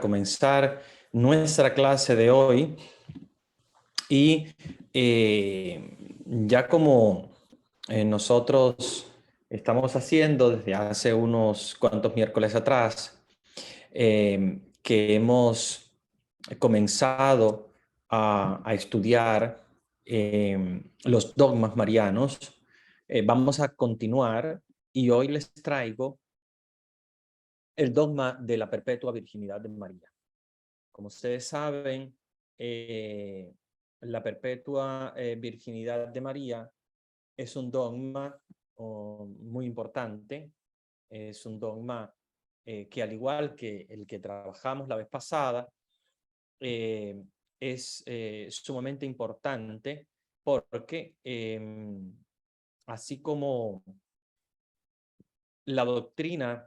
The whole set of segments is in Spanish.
comenzar nuestra clase de hoy y ya como nosotros estamos haciendo desde hace unos cuantos miércoles atrás, que hemos comenzado a estudiar los dogmas marianos, vamos a continuar y hoy les traigo el dogma de la perpetua virginidad de María. Como ustedes saben, la perpetua virginidad de María es un dogma muy importante, es un dogma que, al igual que el que trabajamos la vez pasada, es sumamente importante porque así como la doctrina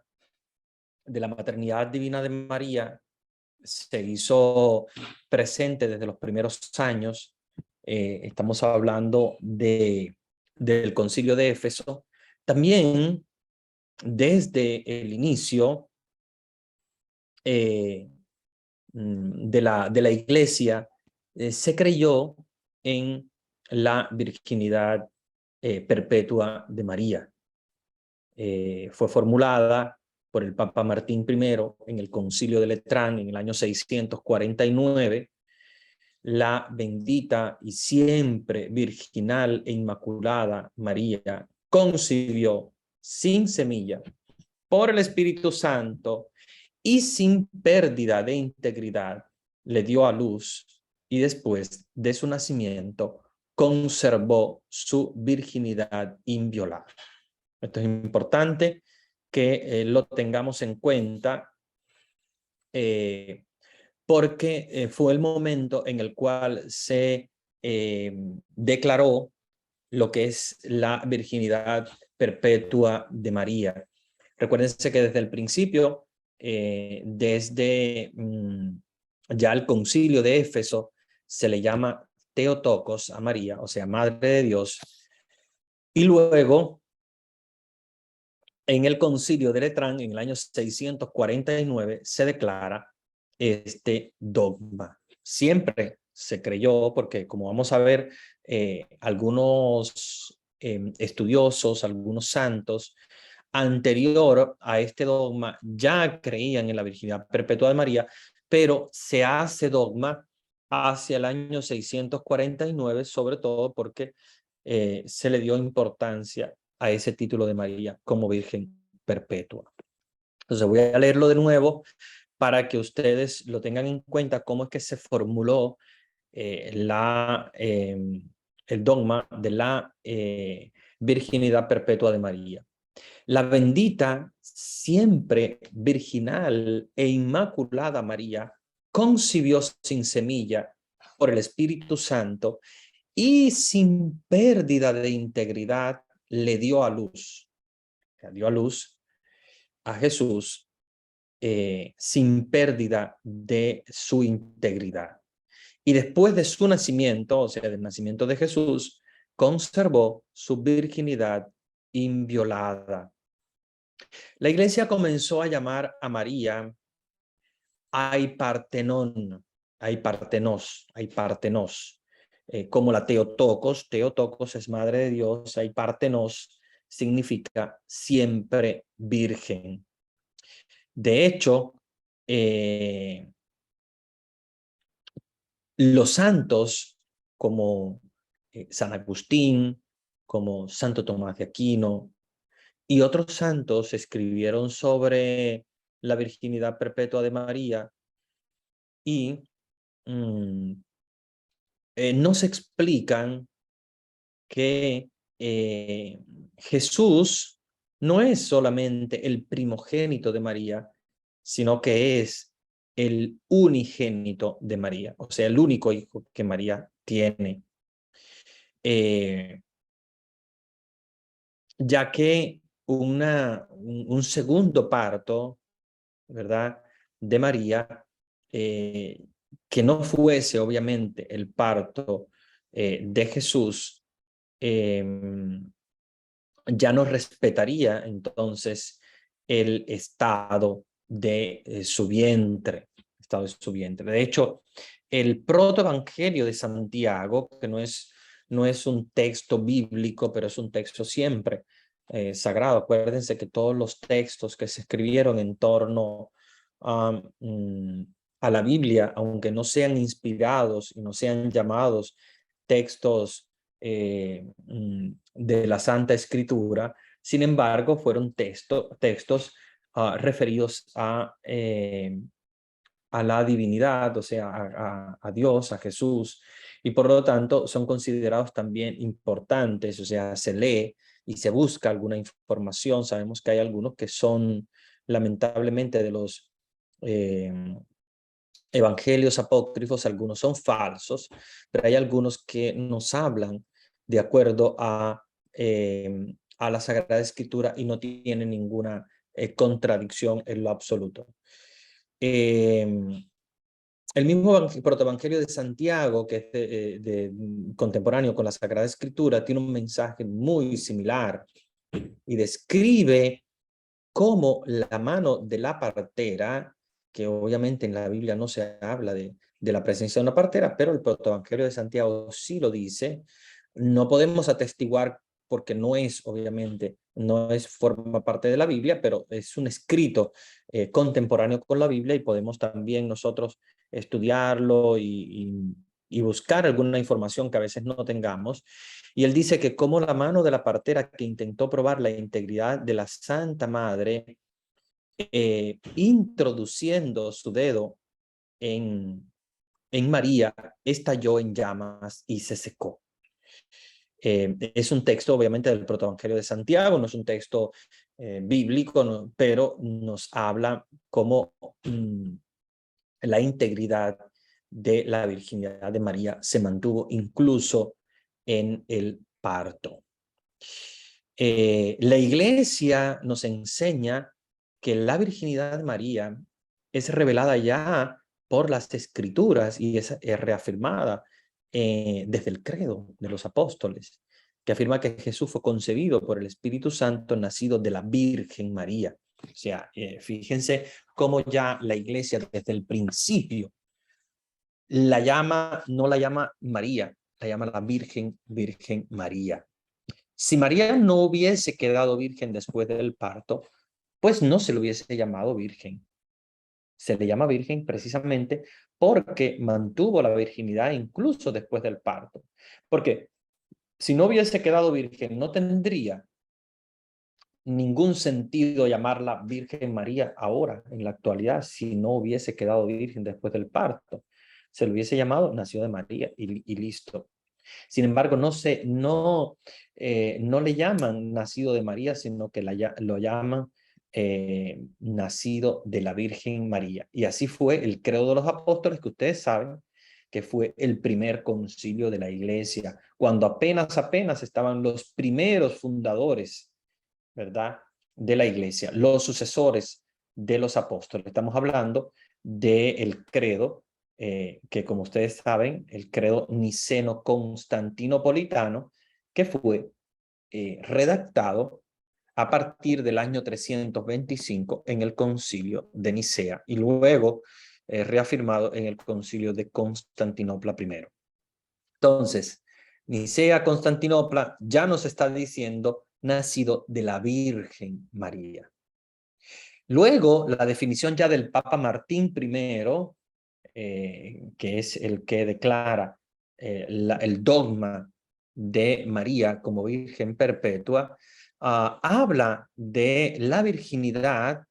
de la maternidad divina de María se hizo presente desde los primeros años, estamos hablando del Concilio de Éfeso, también desde el inicio de la Iglesia se creyó en la virginidad perpetua de María. Fue formulada por el Papa Martín I en el Concilio de Letrán en el año 649, la bendita y siempre virginal e inmaculada María concibió sin semilla por el Espíritu Santo y sin pérdida de integridad le dio a luz y después de su nacimiento conservó su virginidad inviolada. Esto es importante que lo tengamos en cuenta porque fue el momento en el cual se declaró lo que es la virginidad perpetua de María. Recuérdense que desde el principio, desde ya el Concilio de Éfeso, se le llama Theotokos a María, o sea, Madre de Dios, y luego en el Concilio de Letrán, en el año 649, se declara este dogma. Siempre se creyó, porque como vamos a ver, algunos estudiosos, algunos santos, anterior a este dogma, ya creían en la virginidad perpetua de María, pero se hace dogma hacia el año 649, sobre todo porque se le dio importancia a ese título de María como Virgen Perpetua. Entonces voy a leerlo de nuevo para que ustedes lo tengan en cuenta, cómo es que se formuló el dogma de la virginidad perpetua de María. La bendita, siempre virginal e inmaculada María concibió sin semilla por el Espíritu Santo y sin pérdida de integridad le dio a luz. Dio a luz a Jesús sin pérdida de su integridad. Y después de su nacimiento, o sea, del nacimiento de Jesús, conservó su virginidad inviolada. La Iglesia comenzó a llamar a María Aipartenón, Aipartenos, como la Theotokos. Theotokos es Madre de Dios, Aipartenos significa siempre virgen. De hecho, los santos como San Agustín, como Santo Tomás de Aquino y otros santos escribieron sobre la virginidad perpetua de María y nos explican que Jesús no es solamente el primogénito de María, sino que es el unigénito de María, o sea, el único hijo que María tiene. Ya que un segundo parto, ¿verdad?, de María, que no fuese obviamente el parto de Jesús, ya no respetaría entonces el estado de su vientre. estado de su vientre. De hecho, el protoevangelio de Santiago, que no es un texto bíblico, pero es un texto siempre sagrado. Acuérdense que todos los textos que se escribieron en torno a, a la Biblia, aunque no sean inspirados y no sean llamados textos de la Santa Escritura, sin embargo, fueron textos referidos a la divinidad, o sea, a Dios, a Jesús, y por lo tanto son considerados también importantes, o sea, se lee y se busca alguna información. Sabemos que hay algunos que son, lamentablemente, de los evangelios apócrifos, algunos son falsos, pero hay algunos que nos hablan de acuerdo a la Sagrada Escritura y no tienen ninguna contradicción en lo absoluto. El mismo protoevangelio de Santiago, que es contemporáneo con la Sagrada Escritura, tiene un mensaje muy similar y describe cómo la mano de la partera, que obviamente en la Biblia no se habla de la presencia de una partera, pero el protoevangelio de Santiago sí lo dice. No podemos atestiguar porque no es, obviamente, forma parte de la Biblia, pero es un escrito contemporáneo con la Biblia y podemos también nosotros estudiarlo y buscar alguna información que a veces no tengamos. Y él dice que como la mano de la partera que intentó probar la integridad de la Santa Madre, introduciendo su dedo en María, estalló en llamas y se secó. Es un texto, obviamente, del protoevangelio de Santiago, no es un texto bíblico, ¿no? Pero nos habla cómo la integridad de la virginidad de María se mantuvo incluso en el parto. La Iglesia nos enseña que la virginidad de María es revelada ya por las Escrituras y es reafirmada desde el credo de los apóstoles, que afirma que Jesús fue concebido por el Espíritu Santo, nacido de la Virgen María. O sea, fíjense cómo ya la Iglesia desde el principio no la llama María, la llama la Virgen María. Si María no hubiese quedado virgen después del parto, pues no se le hubiese llamado virgen. Se le llama virgen precisamente porque mantuvo la virginidad incluso después del parto. Porque si no hubiese quedado virgen, no tendría ningún sentido llamarla Virgen María ahora, en la actualidad, si no hubiese quedado virgen después del parto. Se le hubiese llamado nació de María y listo. Sin embargo, no le llaman nacido de María, sino que lo llaman nacido de la Virgen María. Y así fue el credo de los apóstoles, que ustedes saben que fue el primer concilio de la Iglesia, cuando apenas estaban los primeros fundadores, ¿verdad?, de la Iglesia, los sucesores de los apóstoles. Estamos hablando del credo que, como ustedes saben, el credo niceno-constantinopolitano, que fue redactado a partir del año 325 en el concilio de Nicea y luego reafirmado en el concilio de Constantinopla I. Entonces, Nicea, Constantinopla ya nos está diciendo nacido de la Virgen María. Luego, la definición ya del Papa Martín I, que es el que declara el dogma de María como Virgen Perpetua, habla de la virginidad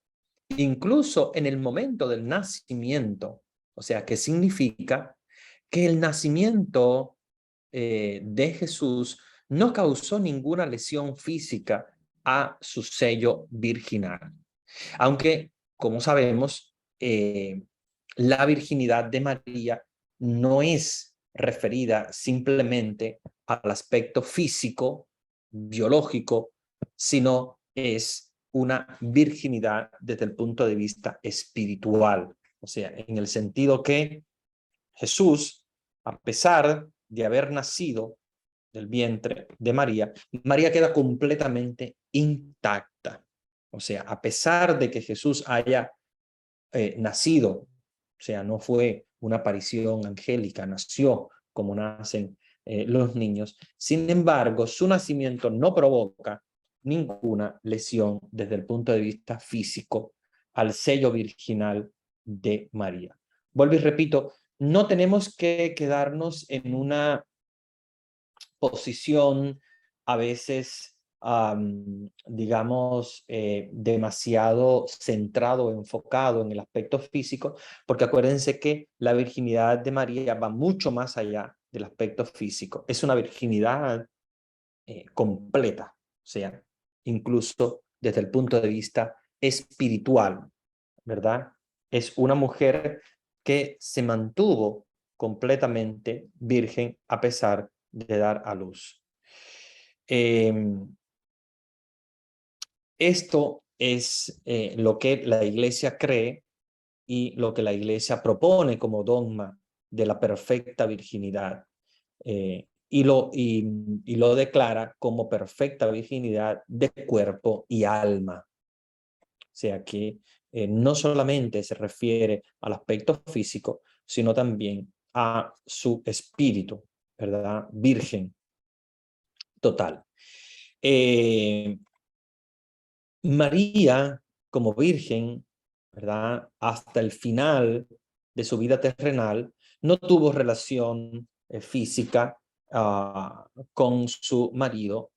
incluso en el momento del nacimiento. O sea, que significa que el nacimiento de Jesús no causó ninguna lesión física a su sello virginal. Aunque, como sabemos, la virginidad de María no es referida simplemente al aspecto físico, biológico, sino es una virginidad desde el punto de vista espiritual. O sea, en el sentido que Jesús, a pesar de haber nacido del vientre de María, María queda completamente intacta. O sea, a pesar de que Jesús haya nacido sea, no fue una aparición angélica, nació como nacen los niños. Sin embargo, su nacimiento no provoca ninguna lesión desde el punto de vista físico al sello virginal de María. Vuelvo y repito, no tenemos que quedarnos en una posición a veces, digamos, demasiado centrado, enfocado en el aspecto físico, porque acuérdense que la virginidad de María va mucho más allá del aspecto físico. Es una virginidad completa, o sea, incluso desde el punto de vista espiritual, ¿verdad? Es una mujer que se mantuvo completamente virgen a pesar de dar a luz. Esto es lo que la Iglesia cree y lo que la Iglesia propone como dogma de la perfecta virginidad. Y lo declara como perfecta virginidad de cuerpo y alma. O sea que no solamente se refiere al aspecto físico, sino también a su espíritu, ¿verdad? Virgen total. María, como virgen, ¿verdad? Hasta el final de su vida terrenal, no tuvo relación física con su marido,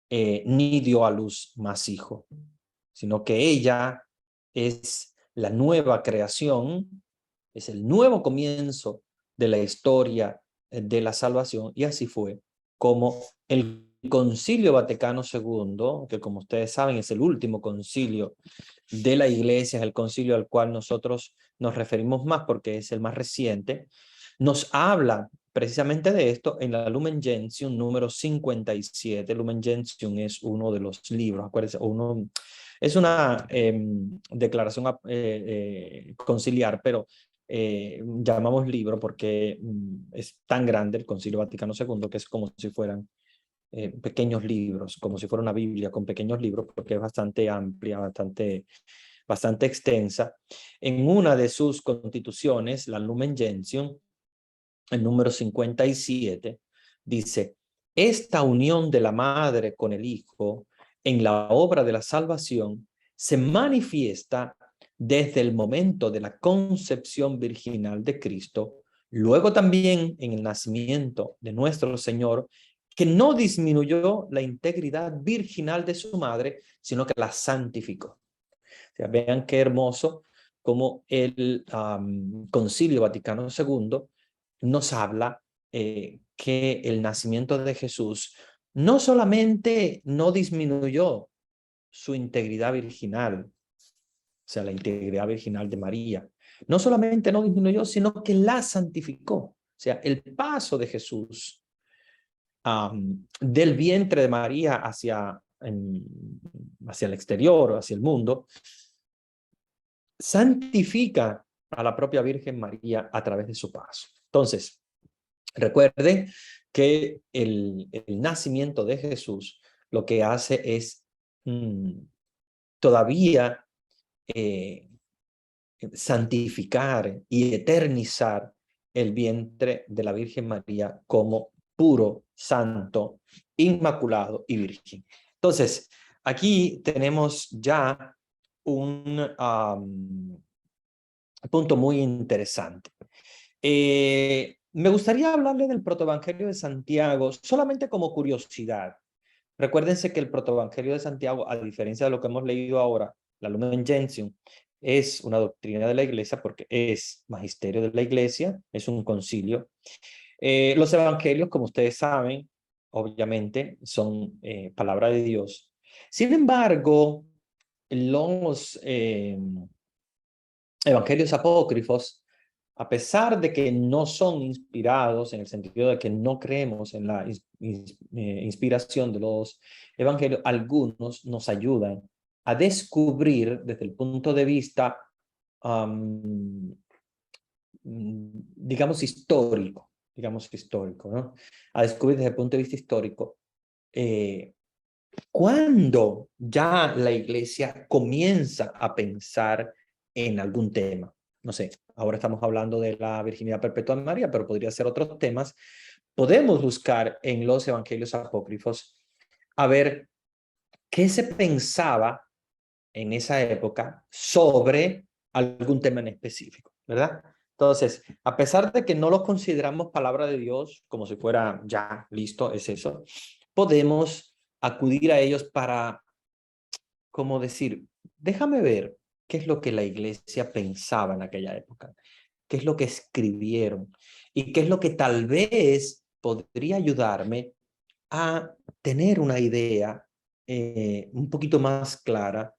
ni dio a luz más hijos, sino que ella es la nueva creación, es el nuevo comienzo de la historia de la salvación, y así fue como el Concilio Vaticano II, que como ustedes saben es el último concilio de la Iglesia, es el concilio al cual nosotros nos referimos más porque es el más reciente, nos habla precisamente de esto en la Lumen Gentium número 57. Lumen Gentium es uno de los libros, acuérdense, es una declaración conciliar, pero llamamos libro porque es tan grande el Concilio Vaticano II que es como si fueran pequeños libros, como si fuera una Biblia con pequeños libros, porque es bastante amplia, bastante extensa. En una de sus constituciones, la Lumen Gentium, el número 57, dice: esta unión de la madre con el hijo en la obra de la salvación se manifiesta desde el momento de la concepción virginal de Cristo, luego también en el nacimiento de nuestro Señor, que no disminuyó la integridad virginal de su madre, sino que la santificó. O sea, vean qué hermoso como el Concilio Vaticano II nos habla que el nacimiento de Jesús no solamente no disminuyó su integridad virginal, o sea, la integridad virginal de María, no solamente no disminuyó, sino que la santificó. O sea, el paso de Jesús del vientre de María hacia el exterior, hacia el mundo, santifica a la propia Virgen María a través de su paso. Entonces, recuerden que el nacimiento de Jesús lo que hace es todavía santificar y eternizar el vientre de la Virgen María como puro, santo, inmaculado y virgen. Entonces, aquí tenemos ya un punto muy interesante. Me gustaría hablarle del protoevangelio de Santiago solamente como curiosidad. Recuérdense que el protoevangelio de Santiago, a diferencia de lo que hemos leído ahora, la Lumen Gentium, es una doctrina de la iglesia porque es magisterio de la iglesia, es un concilio. Los evangelios, como ustedes saben, obviamente son palabra de Dios. Sin embargo, los evangelios apócrifos, a pesar de que no son inspirados, en el sentido de que no creemos en la inspiración de los evangelios, algunos nos ayudan a descubrir desde el punto de vista, digamos, histórico, ¿no? A descubrir desde el punto de vista histórico cuando ya la iglesia comienza a pensar en algún tema. No sé, ahora estamos hablando de la virginidad perpetua de María, pero podría ser otros temas, podemos buscar en los evangelios apócrifos a ver qué se pensaba en esa época sobre algún tema en específico, ¿verdad? Entonces, a pesar de que no lo consideramos palabra de Dios, como si fuera ya, listo, es eso, podemos acudir a ellos para, como decir, déjame ver qué es lo que la iglesia pensaba en aquella época, qué es lo que escribieron y qué es lo que tal vez podría ayudarme a tener una idea un poquito más clara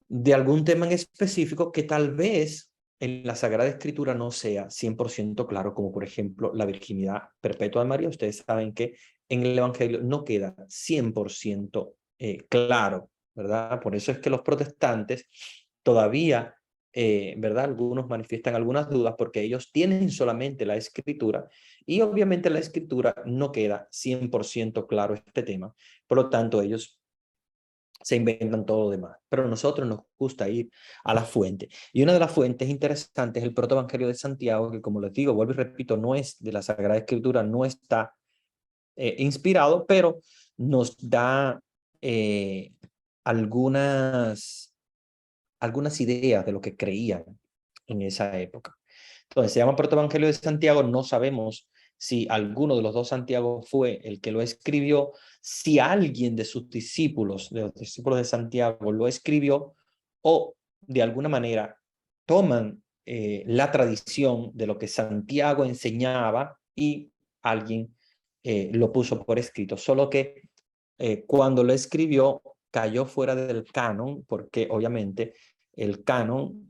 de algún tema en específico que tal vez en la Sagrada Escritura no sea 100% claro, como por ejemplo la virginidad perpetua de María. Ustedes saben que en el Evangelio no queda 100% claro, ¿verdad? Por eso es que los protestantes todavía, ¿verdad? Algunos manifiestan algunas dudas porque ellos tienen solamente la Escritura y obviamente la Escritura no queda 100% claro este tema. Por lo tanto, ellos se inventan todo lo demás. Pero a nosotros nos gusta ir a la fuente. Y una de las fuentes interesantes es el protoevangelio de Santiago, que como les digo, vuelvo y repito, no es de la Sagrada Escritura, no está inspirado, pero nos da eh, algunas, algunas ideas de lo que creían en esa época. Entonces, se llama Protoevangelio de Santiago, no sabemos si alguno de los dos Santiago fue el que lo escribió, si alguien de los discípulos de Santiago lo escribió, o de alguna manera toman la tradición de lo que Santiago enseñaba y alguien lo puso por escrito, solo que cuando lo escribió cayó fuera del canon, porque obviamente el canon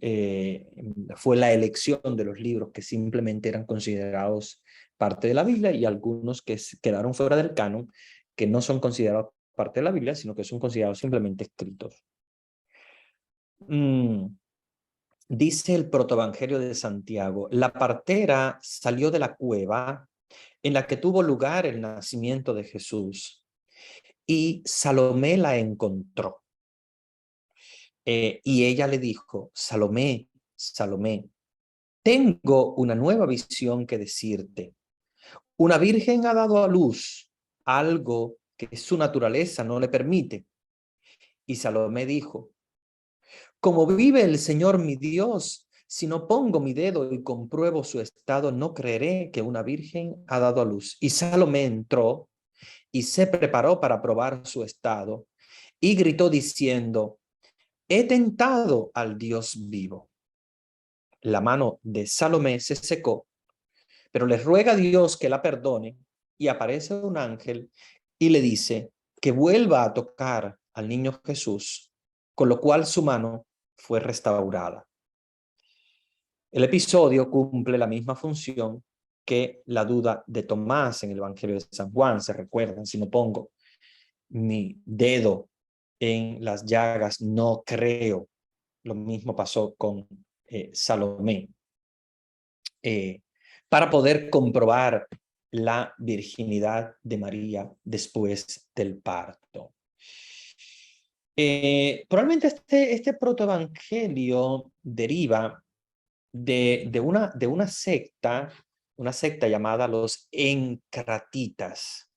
fue la elección de los libros que simplemente eran considerados parte de la Biblia y algunos que quedaron fuera del canon, que no son considerados parte de la Biblia, sino que son considerados simplemente escritos. Dice el protoevangelio de Santiago, la partera salió de la cueva en la que tuvo lugar el nacimiento de Jesús y Salomé la encontró. Y ella le dijo, Salomé, Salomé, tengo una nueva visión que decirte. Una virgen ha dado a luz algo que su naturaleza no le permite. Y Salomé dijo, como vive el Señor mi Dios, si no pongo mi dedo y compruebo su estado, no creeré que una virgen ha dado a luz. Y Salomé entró y se preparó para probar su estado y gritó diciendo, he tentado al Dios vivo. La mano de Salomé se secó, pero le ruega a Dios que la perdone y aparece un ángel y le dice que vuelva a tocar al niño Jesús, con lo cual su mano fue restaurada. El episodio cumple la misma función que la duda de Tomás en el Evangelio de San Juan. Se recuerdan, si no pongo mi dedo en las llagas, no creo. Lo mismo pasó con Salomé. Para poder comprobar la virginidad de María después del parto. Probablemente este protoevangelio deriva de una secta llamada los encratitas,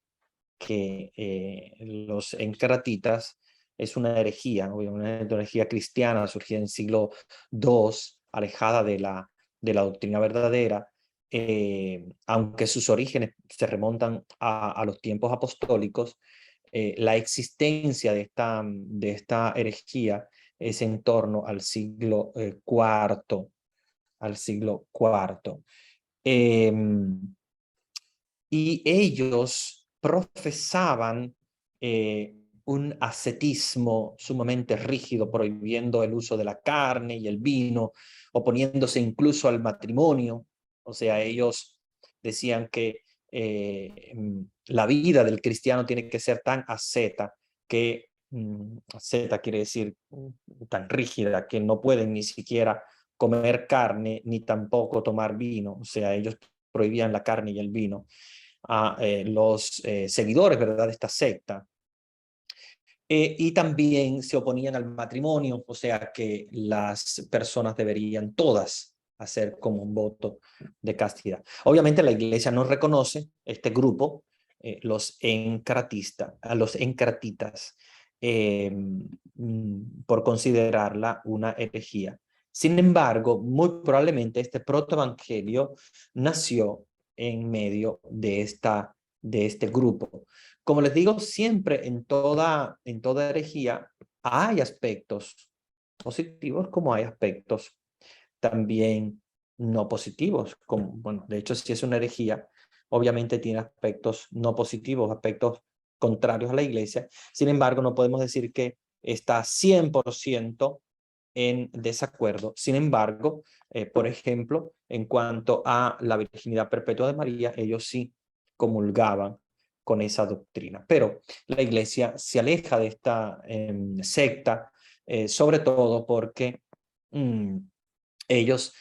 que los encratitas es una herejía, una herejía cristiana surgida en el siglo II, alejada de la doctrina verdadera, aunque sus orígenes se remontan a los tiempos apostólicos. La existencia de esta herejía es en torno al siglo IV, al siglo IV. Y ellos profesaban un ascetismo sumamente rígido, prohibiendo el uso de la carne y el vino, oponiéndose incluso al matrimonio. O sea, ellos decían que la vida del cristiano tiene que ser tan asceta que, asceta quiere decir tan rígida, que no pueden ni siquiera comer carne ni tampoco tomar vino. O sea, ellos prohibían la carne y el vino a los seguidores, ¿verdad?, de esta secta. Y también se oponían al matrimonio, o sea que las personas deberían todas hacer como un voto de castidad. Obviamente la Iglesia no reconoce este grupo, los encratitas, por considerarla una herejía. Sin embargo, muy probablemente este protoevangelio nació en medio de este grupo. Como les digo, siempre en toda herejía hay aspectos positivos como hay aspectos también no positivos. Como, bueno, de hecho, si es una herejía, obviamente tiene aspectos no positivos, aspectos contrarios a la Iglesia. Sin embargo, no podemos decir que está 100% en desacuerdo. Sin embargo, por ejemplo, en cuanto a la virginidad perpetua de María, ellos sí comulgaban con esa doctrina. Pero la Iglesia se aleja de esta secta, sobre todo porque ellos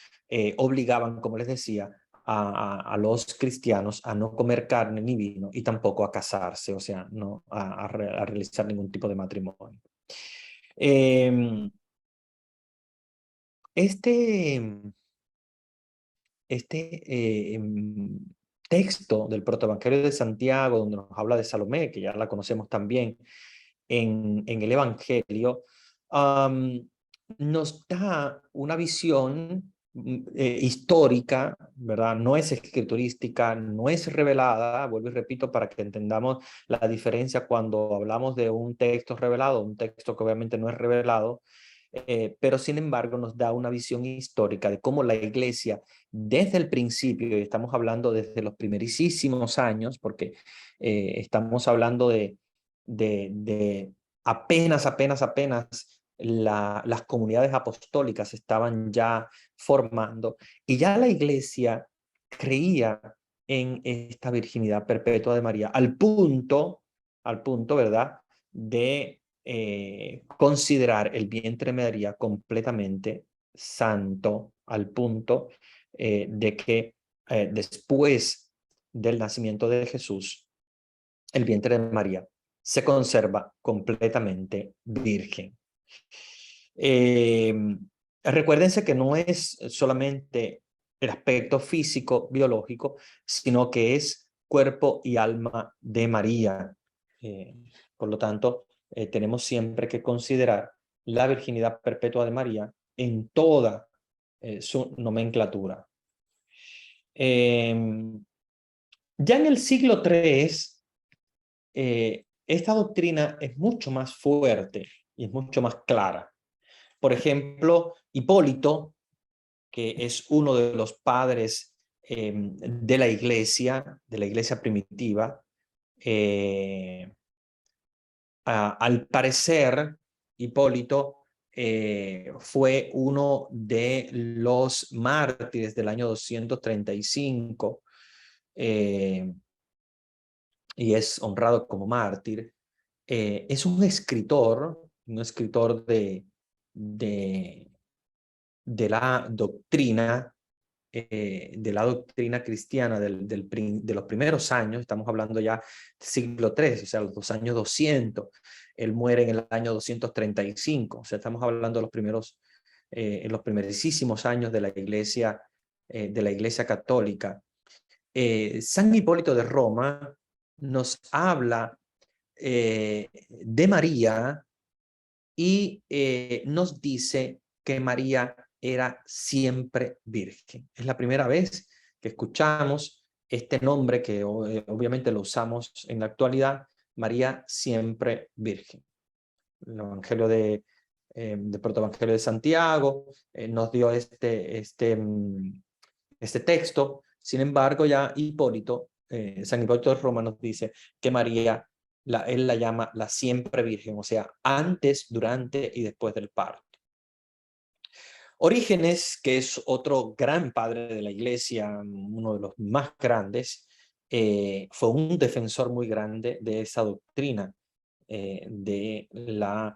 obligaban, como les decía, a los cristianos a no comer carne ni vino y tampoco a casarse, o sea, no a realizar ningún tipo de matrimonio. Este texto del protoevangelio de Santiago, donde nos habla de Salomé, que ya la conocemos también en el Evangelio, nos da una visión histórica, ¿verdad? No es escriturística, no es revelada, vuelvo y repito, para que entendamos la diferencia cuando hablamos de un texto revelado, un texto que obviamente no es revelado, pero sin embargo nos da una visión histórica de cómo la Iglesia desde el principio, y estamos hablando desde los primerísimos años, porque estamos hablando de apenas las comunidades apostólicas estaban ya formando y ya la Iglesia creía en esta virginidad perpetua de María al punto, ¿verdad?, de considerar el vientre de María completamente santo, al punto de que después del nacimiento de Jesús, el vientre de María se conserva completamente virgen. Recuérdense que no es solamente el aspecto físico, biológico, sino que es cuerpo y alma de María. Por lo tanto, tenemos siempre que considerar la virginidad perpetua de María en toda su nomenclatura. Ya en el siglo III, esta doctrina es mucho más fuerte y es mucho más clara. Por ejemplo, Hipólito, que es uno de los padres de la iglesia primitiva, al parecer, Hipólito fue uno de los mártires del año 235 y es honrado como mártir. Es un escritor de la doctrina, cristiana de los primeros años. Estamos hablando ya del siglo III, o sea, los años 200. Él muere en el año 235, o sea, estamos hablando de en los primerísimos años de la iglesia católica. San Hipólito de Roma nos habla de María y nos dice que María era siempre virgen. Es la primera vez que escuchamos este nombre que obviamente lo usamos en la actualidad, María siempre virgen. El Evangelio del protoevangelio de Santiago nos dio este texto. Sin embargo, ya San Hipólito de Roma nos dice que María, él la llama la siempre virgen, o sea, antes, durante y después del parto. Orígenes, que es otro gran padre de la iglesia, uno de los más grandes, fue un defensor muy grande de esa doctrina de la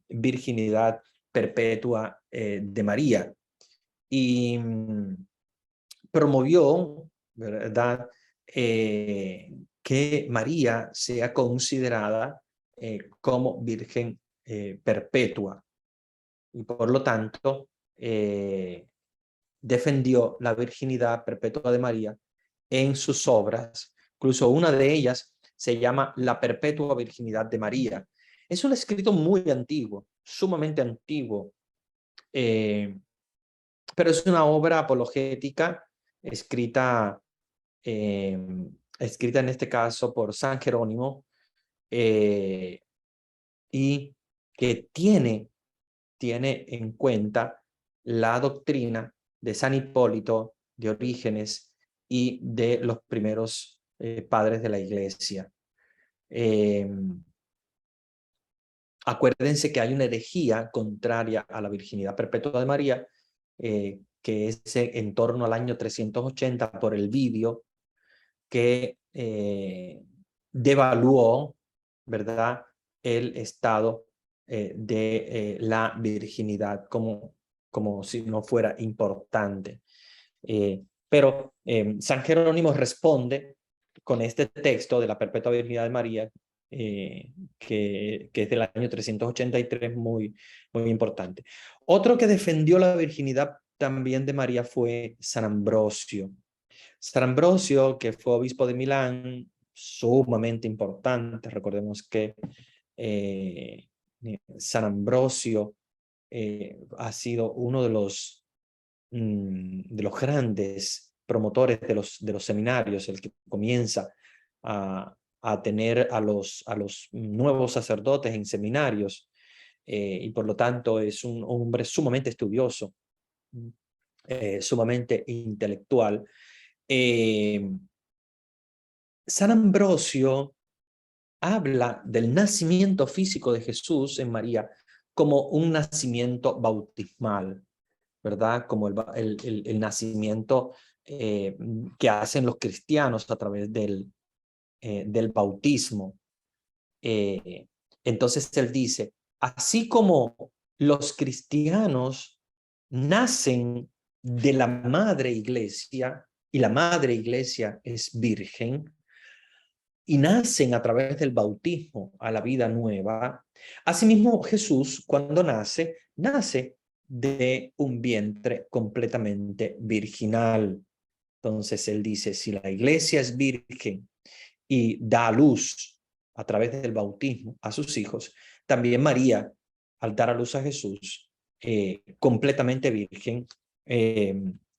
virginidad perpetua de María. Y promovió, ¿verdad?, que María sea considerada como virgen perpetua. Y por lo tanto, defendió la virginidad perpetua de María en sus obras. Incluso una de ellas se llama La Perpetua Virginidad de María. Es un escrito muy antiguo, sumamente antiguo, pero es una obra apologética escrita, eh, escrita en este caso por San Jerónimo, y que tiene en cuenta la doctrina de San Hipólito, de Orígenes y de los primeros padres de la Iglesia. Acuérdense que hay una herejía contraria a la virginidad perpetua de María, que es en torno al año 380 por el Vidio, que devaluó, ¿verdad?, el estado de la virginidad como si no fuera importante. Pero San Jerónimo responde con este texto de la perpetua virginidad de María, que es del año 383, muy importante. Otro que defendió la virginidad también de María fue San Ambrosio. San Ambrosio, que fue obispo de Milán, sumamente importante. Recordemos que San Ambrosio ha sido uno de los grandes promotores de los seminarios, el que comienza a tener a los nuevos sacerdotes en seminarios, y por lo tanto es un hombre sumamente estudioso, sumamente intelectual. San Ambrosio habla del nacimiento físico de Jesús en María como un nacimiento bautismal, ¿verdad? Como el nacimiento que hacen los cristianos a través del bautismo. Entonces él dice, así como los cristianos nacen de la madre iglesia, y la madre iglesia es virgen, y nacen a través del bautismo a la vida nueva, asimismo Jesús, cuando nace de un vientre completamente virginal. Entonces él dice, si la iglesia es virgen y da a luz a través del bautismo a sus hijos, también María, al dar a luz a Jesús, completamente virgen,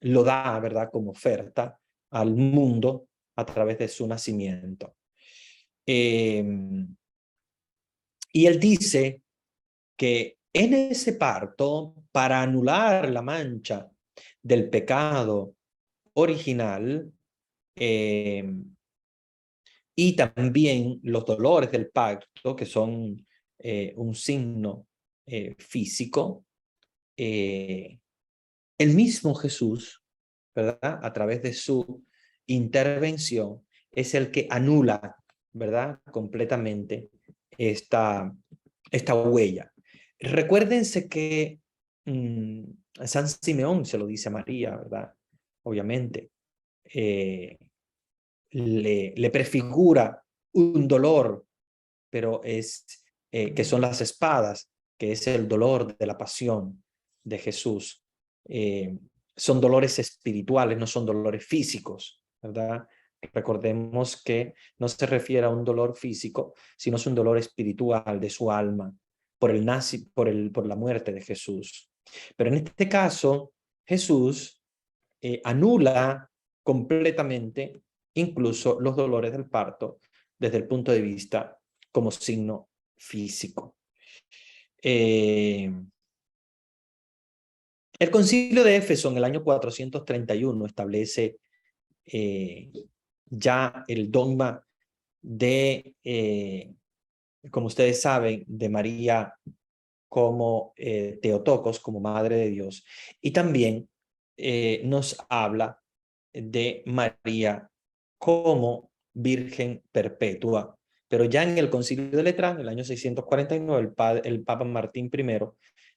lo da, ¿verdad?, como oferta al mundo a través de su nacimiento. Y él dice que en ese parto, para anular la mancha del pecado original, y también los dolores del parto, que son un signo físico, el mismo Jesús, ¿verdad?, a través de su intervención, es el que anula, ¿verdad?, completamente esta huella. Recuérdense que San Simeón se lo dice a María, ¿verdad? Obviamente. Le prefigura un dolor, pero que son las espadas, que es el dolor de la pasión de Jesús. Son dolores espirituales, no son dolores físicos, ¿verdad? Recordemos que no se refiere a un dolor físico, sino es un dolor espiritual de su alma por la muerte de Jesús. Pero en este caso, Jesús anula completamente incluso los dolores del parto desde el punto de vista como signo físico. El Concilio de Éfeso en el año 431 establece ya el dogma de, como ustedes saben, de María como Teotocos, como Madre de Dios, y también nos habla de María como Virgen Perpetua. Pero ya en el Concilio de Letrán, en el año 649, el Papa Martín I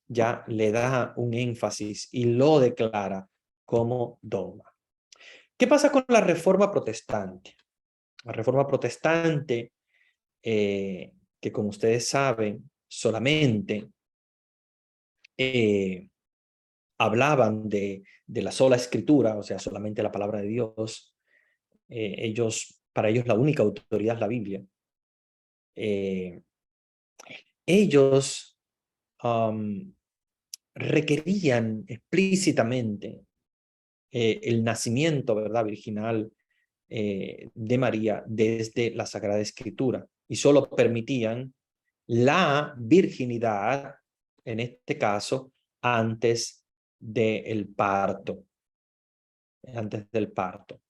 ya le da un énfasis y lo declara como dogma. ¿Qué pasa con la Reforma Protestante? La Reforma Protestante, que como ustedes saben, solamente hablaban de la sola escritura, o sea, solamente la palabra de Dios. Para ellos la única autoridad es la Biblia. Ellos requerían explícitamente el nacimiento, ¿verdad?, virginal de María desde la Sagrada Escritura, y solo permitían la virginidad, en este caso, antes del parto. Antes del parto.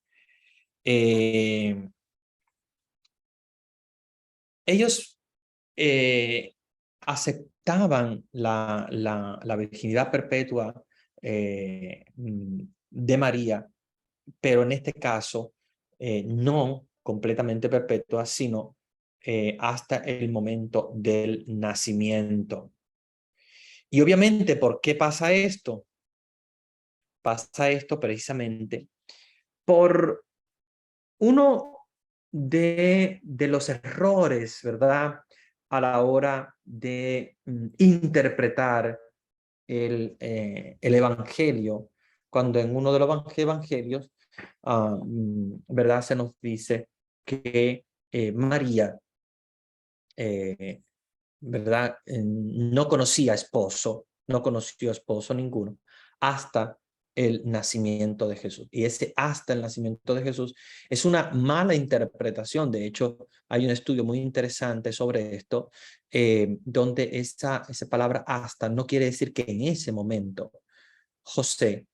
Ellos aceptaban la virginidad perpetua de María, pero en este caso no completamente perpetua, sino hasta el momento del nacimiento. Y obviamente, ¿por qué pasa esto? Pasa esto precisamente por uno de los errores, ¿verdad?, a la hora de interpretar el Evangelio, cuando en uno de los evangelios, ¿verdad?, se nos dice que María, ¿verdad?, no conocía esposo, no conoció esposo ninguno, hasta el nacimiento de Jesús. Y ese hasta el nacimiento de Jesús es una mala interpretación. De hecho, hay un estudio muy interesante sobre esto, donde esa palabra hasta no quiere decir que en ese momento José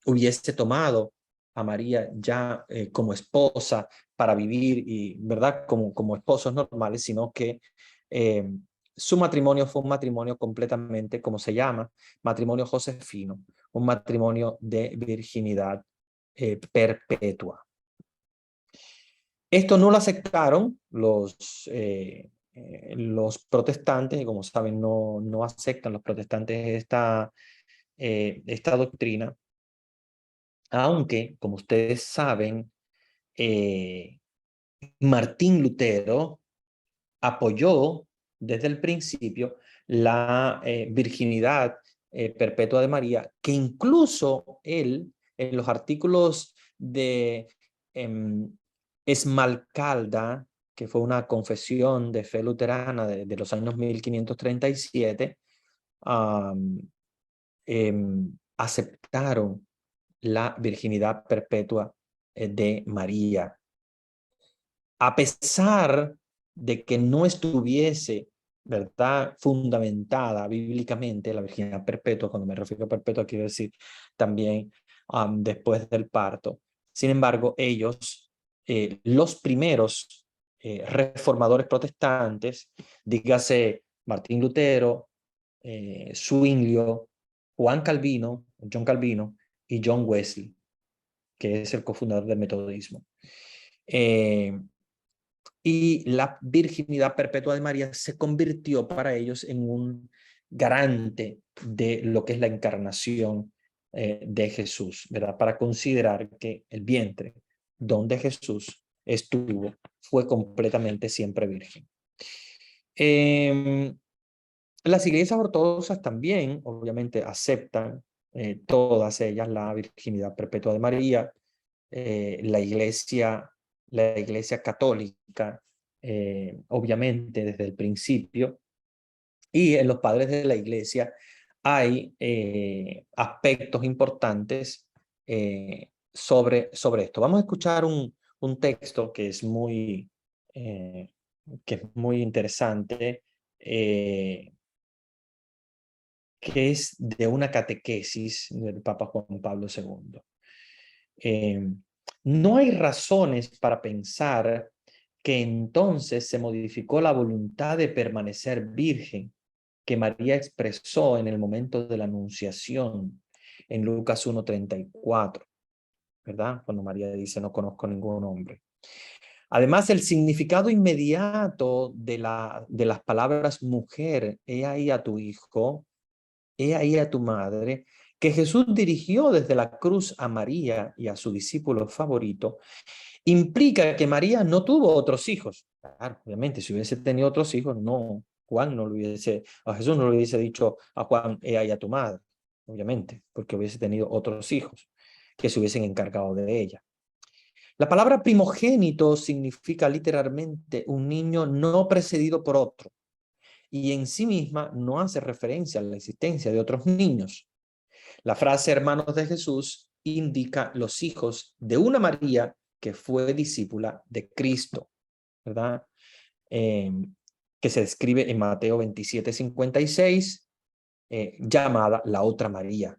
hubiese tomado a María ya como esposa para vivir, y verdad, como esposos normales, sino que su matrimonio fue un matrimonio completamente, como se llama, matrimonio josefino, un matrimonio de virginidad perpetua. Esto no lo aceptaron los protestantes, y como saben, no aceptan los protestantes esta doctrina, aunque, como ustedes saben, Martín Lutero apoyó desde el principio la virginidad perpetua de María, que incluso él, en los artículos de Esmalcalda, que fue una confesión de fe luterana de los años 1537, aceptaron la virginidad perpetua de María. A pesar de que no estuviese, ¿verdad?, fundamentada bíblicamente la virginidad perpetua. Cuando me refiero a perpetua, quiero decir también después del parto. Sin embargo, ellos, los primeros reformadores protestantes, dígase Martín Lutero, Zwinglio, John Calvino y John Wesley, que es el cofundador del metodismo. Y la virginidad perpetua de María se convirtió para ellos en un garante de lo que es la encarnación de Jesús, ¿verdad? Para considerar que el vientre donde Jesús estuvo fue completamente siempre virgen. Las iglesias ortodoxas también, obviamente, aceptan todas ellas la virginidad perpetua de María. La iglesia católica, obviamente, desde el principio, y en los padres de la iglesia hay aspectos importantes sobre esto. Vamos a escuchar un texto que es muy interesante, que es de una catequesis del Papa Juan Pablo II. No hay razones para pensar que entonces se modificó la voluntad de permanecer virgen que María expresó en el momento de la Anunciación en Lucas 1:34, ¿verdad? Cuando María dice: no conozco ningún hombre. Además, el significado inmediato de las palabras mujer, he ahí a tu hijo, he ahí a tu madre, que Jesús dirigió desde la cruz a María y a su discípulo favorito, implica que María no tuvo otros hijos. Claro, obviamente, si hubiese tenido otros hijos, a Jesús no le hubiese dicho a Juan, he ahí a tu madre. obviamente, porque hubiese tenido otros hijos que se hubiesen encargado de ella. La palabra primogénito significa literalmente un niño no precedido por otro, y en sí misma no hace referencia a la existencia de otros niños. La frase hermanos de Jesús indica los hijos de una María que fue discípula de Cristo, ¿verdad? Que se describe en Mateo 27:56, llamada la otra María,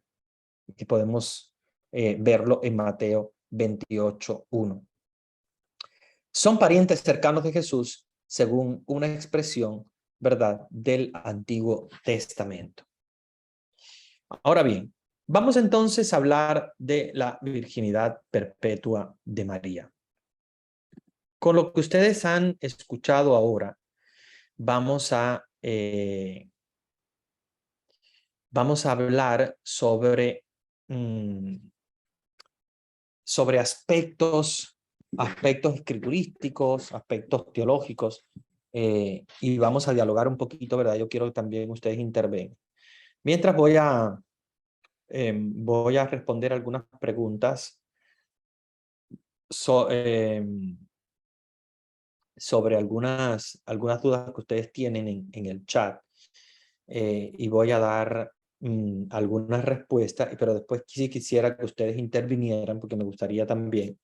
que podemos verlo en Mateo 28:1. Son parientes cercanos de Jesús según una expresión, ¿verdad?, del Antiguo Testamento. Ahora bien, vamos entonces a hablar de la virginidad perpetua de María. Con lo que ustedes han escuchado ahora, vamos a hablar sobre aspectos escriturísticos, aspectos teológicos, y vamos a dialogar un poquito, ¿verdad? Yo quiero que también ustedes intervengan. Mientras voy a responder algunas preguntas sobre algunas dudas que ustedes tienen en el chat, y voy a dar algunas respuestas, pero después sí quisiera que ustedes intervinieran porque me gustaría también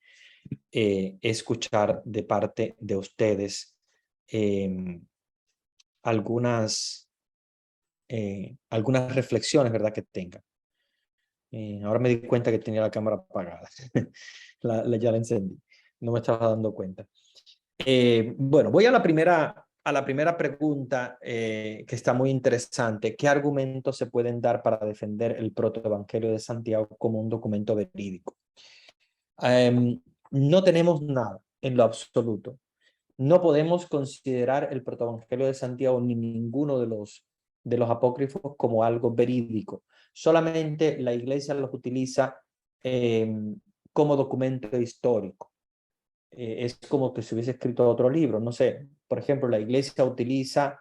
escuchar de parte de ustedes algunas reflexiones, ¿verdad?, que tengan. Ahora me di cuenta que tenía la cámara apagada. Ya la encendí. No me estaba dando cuenta. Bueno, voy a la primera pregunta, que está muy interesante. ¿Qué argumentos se pueden dar para defender el protoevangelio de Santiago como un documento verídico? No tenemos nada en lo absoluto. No podemos considerar el protoevangelio de Santiago ni ninguno de los apócrifos como algo verídico. Solamente la iglesia los utiliza como documento histórico. Es como que se hubiese escrito otro libro. No sé, por ejemplo, la iglesia utiliza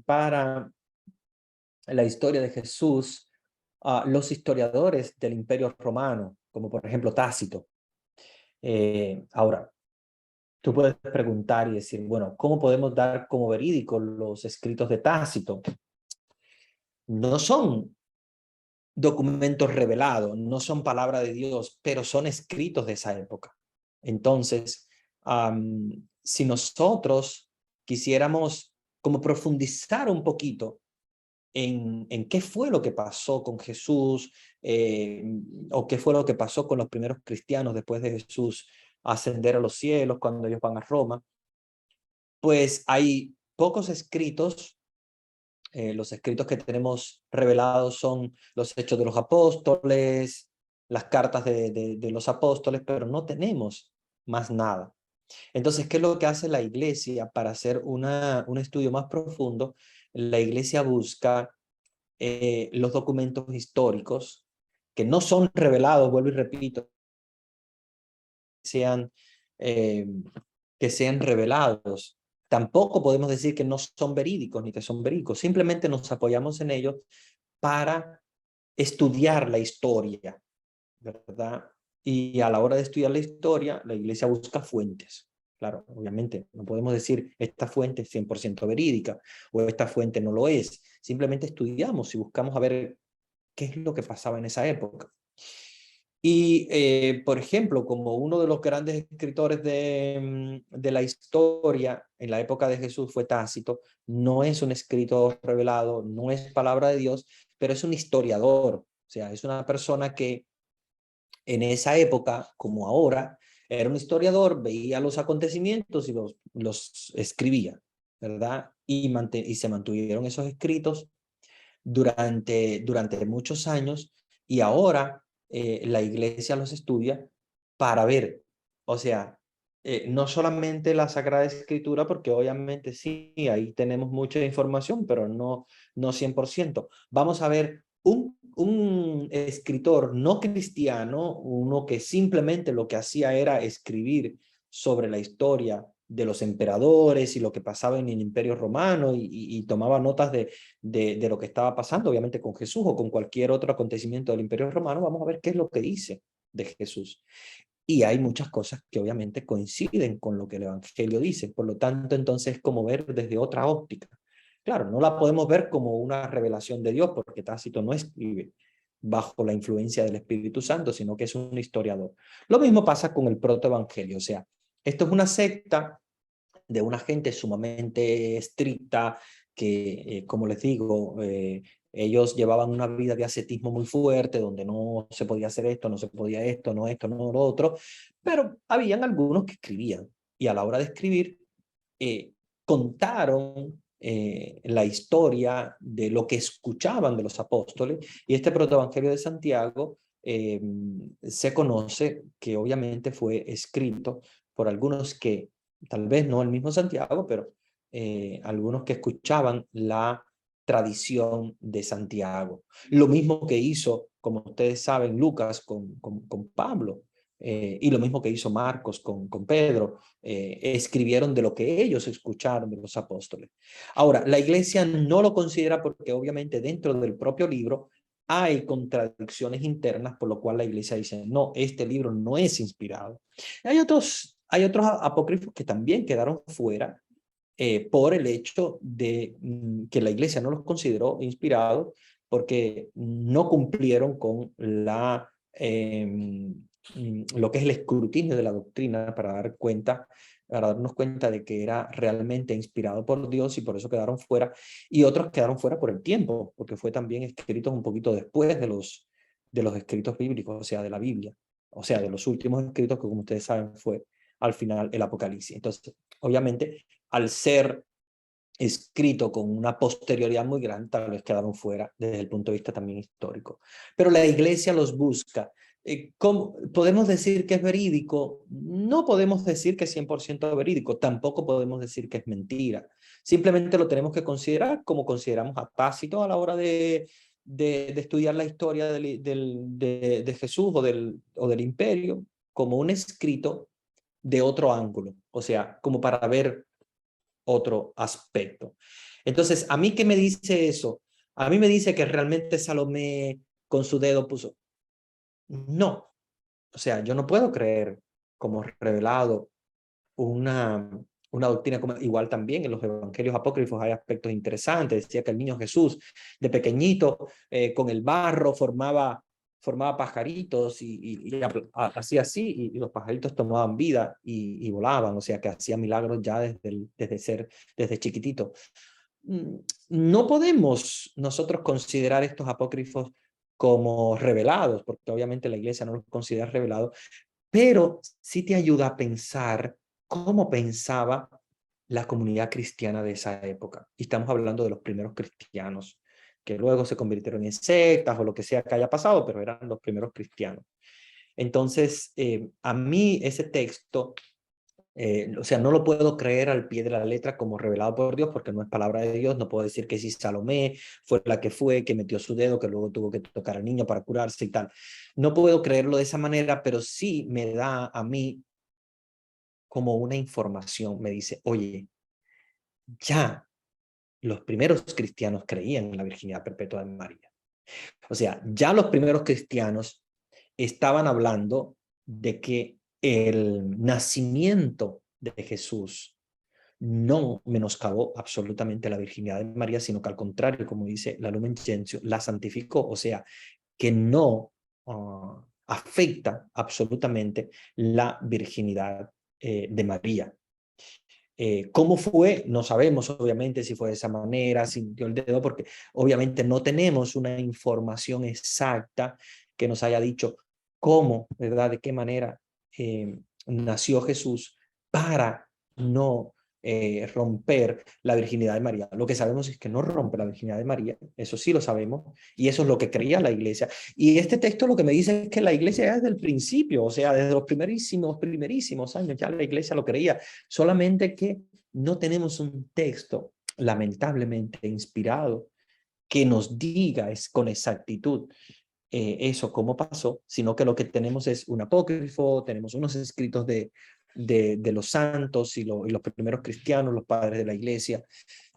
para la historia de Jesús los historiadores del Imperio Romano, como por ejemplo Tácito. Ahora, tú puedes preguntar y decir, bueno, ¿cómo podemos dar como verídicos los escritos de Tácito? No son documentos revelados, no son palabra de Dios, pero son escritos de esa época. Entonces, si nosotros quisiéramos como profundizar un poquito en qué fue lo que pasó con Jesús, o qué fue lo que pasó con los primeros cristianos después de Jesús ascender a los cielos cuando ellos van a Roma, pues hay pocos escritos. Los escritos que tenemos revelados son los Hechos de los Apóstoles, las cartas de los apóstoles, pero no tenemos más nada. Entonces, ¿qué es lo que hace la iglesia para hacer un estudio más profundo? La iglesia busca los documentos históricos que no son revelados, vuelvo y repito, eh, que sean revelados. Tampoco podemos decir que no son verídicos ni que son verídicos. Simplemente nos apoyamos en ellos para estudiar la historia, ¿verdad? Y a la hora de estudiar la historia, la iglesia busca fuentes. Claro, obviamente, no podemos decir esta fuente es 100% verídica o esta fuente no lo es. Simplemente estudiamos y buscamos a ver qué es lo que pasaba en esa época. Y, por ejemplo, como uno de los grandes escritores de la historia en la época de Jesús fue Tácito, no es un escrito revelado, no es palabra de Dios, pero es un historiador. O sea, es una persona que en esa época, como ahora, era un historiador, veía los acontecimientos y los escribía, ¿verdad? Y se mantuvieron esos escritos durante muchos años, y ahora la iglesia los estudia para ver, o sea, no solamente la Sagrada Escritura, porque obviamente sí, ahí tenemos mucha información, pero no 100%. Vamos a ver un escritor no cristiano, uno que simplemente lo que hacía era escribir sobre la historia de los emperadores y lo que pasaba en el Imperio Romano y tomaba notas de lo que estaba pasando, obviamente con Jesús o con cualquier otro acontecimiento del Imperio Romano, vamos a ver qué es lo que dice de Jesús. Y hay muchas cosas que obviamente coinciden con lo que el Evangelio dice. Por lo tanto, entonces es como ver desde otra óptica. Claro, no la podemos ver como una revelación de Dios, porque Tácito no escribe bajo la influencia del Espíritu Santo, sino que es un historiador. Lo mismo pasa con el protoevangelio. O sea, esto es una secta de una gente sumamente estricta que, como les digo, ellos llevaban una vida de ascetismo muy fuerte, donde no se podía hacer esto, no se podía esto, no lo otro, pero habían algunos que escribían, y a la hora de escribir, contaron la historia de lo que escuchaban de los apóstoles, y este protoevangelio de Santiago se conoce que obviamente fue escrito por algunos que, tal vez no el mismo Santiago, pero algunos que escuchaban la tradición de Santiago. Lo mismo que hizo, como ustedes saben, Lucas con Pablo, y lo mismo que hizo Marcos con Pedro, escribieron de lo que ellos escucharon de los apóstoles. Ahora, la iglesia no lo considera porque obviamente dentro del propio libro hay contradicciones internas, por lo cual la iglesia dice, no, este libro no es inspirado. Hay otros apócrifos que también quedaron fuera por el hecho de que la iglesia no los consideró inspirados porque no cumplieron con lo que es el escrutinio de la doctrina para darnos cuenta de que era realmente inspirado por Dios, y por eso quedaron fuera, y otros quedaron fuera por el tiempo, porque fue también escritos un poquito después de los escritos bíblicos, o sea, de la Biblia, o sea, de los últimos escritos que, como ustedes saben, fue al final el Apocalipsis. Entonces, obviamente, al ser escrito con una posterioridad muy grande, tal vez quedaron fuera desde el punto de vista también histórico. Pero la iglesia los busca. ¿Cómo podemos decir que es verídico? No podemos decir que es 100% verídico, tampoco podemos decir que es mentira. Simplemente lo tenemos que considerar como consideramos a Tácito a la hora de estudiar la historia de Jesús o del imperio, como un escrito de otro ángulo, o sea, como para ver otro aspecto. Entonces, ¿a mí qué me dice eso? A mí me dice que realmente Salomé con su dedo puso, no, o sea, yo no puedo creer como revelado una, una doctrina como, igual también en los evangelios apócrifos hay aspectos interesantes. Decía que el niño Jesús de pequeñito con el barro formaba pajaritos y hacía así, y los pajaritos tomaban vida y volaban, o sea que hacía milagros ya desde chiquitito. No podemos nosotros considerar estos apócrifos como revelados, porque obviamente la iglesia no los considera revelados, pero sí te ayuda a pensar cómo pensaba la comunidad cristiana de esa época. Y estamos hablando de los primeros cristianos, que luego se convirtieron en sectas o lo que sea que haya pasado, pero eran los primeros cristianos. Entonces, a mí ese texto, o sea, no lo puedo creer al pie de la letra como revelado por Dios, porque no es palabra de Dios. No puedo decir que si Salomé fue la que fue, que metió su dedo, que luego tuvo que tocar al niño para curarse y tal. No puedo creerlo de esa manera, pero sí me da a mí como una información. Me dice, oye, ya los primeros cristianos creían en la virginidad perpetua de María. O sea, ya los primeros cristianos estaban hablando de que el nacimiento de Jesús no menoscabó absolutamente la virginidad de María, sino que al contrario, como dice la Lumen Gentium, la santificó, o sea, que no afecta absolutamente la virginidad de María. ¿Cómo fue? No sabemos, obviamente, si fue de esa manera, si dio el dedo, porque obviamente no tenemos una información exacta que nos haya dicho cómo, ¿verdad? De qué manera nació Jesús para no romper la virginidad de María. Lo que sabemos es que no rompe la virginidad de María, eso sí lo sabemos, y eso es lo que creía la iglesia. Y este texto lo que me dice es que la iglesia desde el principio, o sea, desde los primerísimos años, ya la iglesia lo creía, solamente que no tenemos un texto, lamentablemente, inspirado que nos diga con exactitud eso cómo pasó, sino que lo que tenemos es un apócrifo, tenemos unos escritos de los santos y los primeros cristianos, los padres de la iglesia,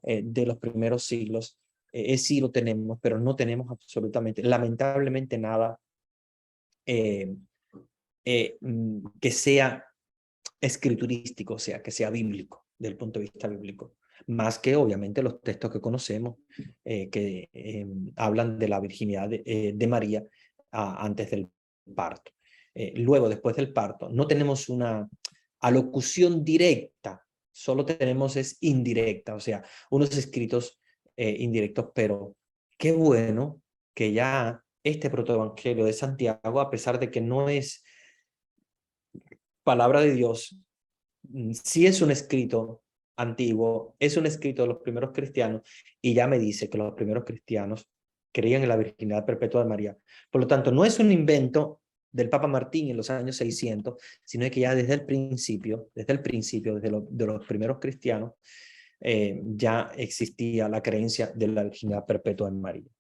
de los primeros siglos. Sí lo tenemos, pero no tenemos absolutamente, lamentablemente, nada que sea escriturístico, o sea, que sea bíblico, desde el punto de vista bíblico, más que obviamente los textos que conocemos que hablan de la virginidad de María antes del parto. Luego, después del parto, no tenemos una alocución directa, solo tenemos es indirecta, o sea, unos escritos indirectos, pero qué bueno que ya este protoevangelio de Santiago, a pesar de que no es palabra de Dios, sí es un escrito antiguo, es un escrito de los primeros cristianos, y ya me dice que los primeros cristianos creían en la virginidad perpetua de María. Por lo tanto, no es un invento del Papa Martín en los años 600, sino que ya desde el principio, de los primeros cristianos, ya existía la creencia de la virginidad perpetua de María.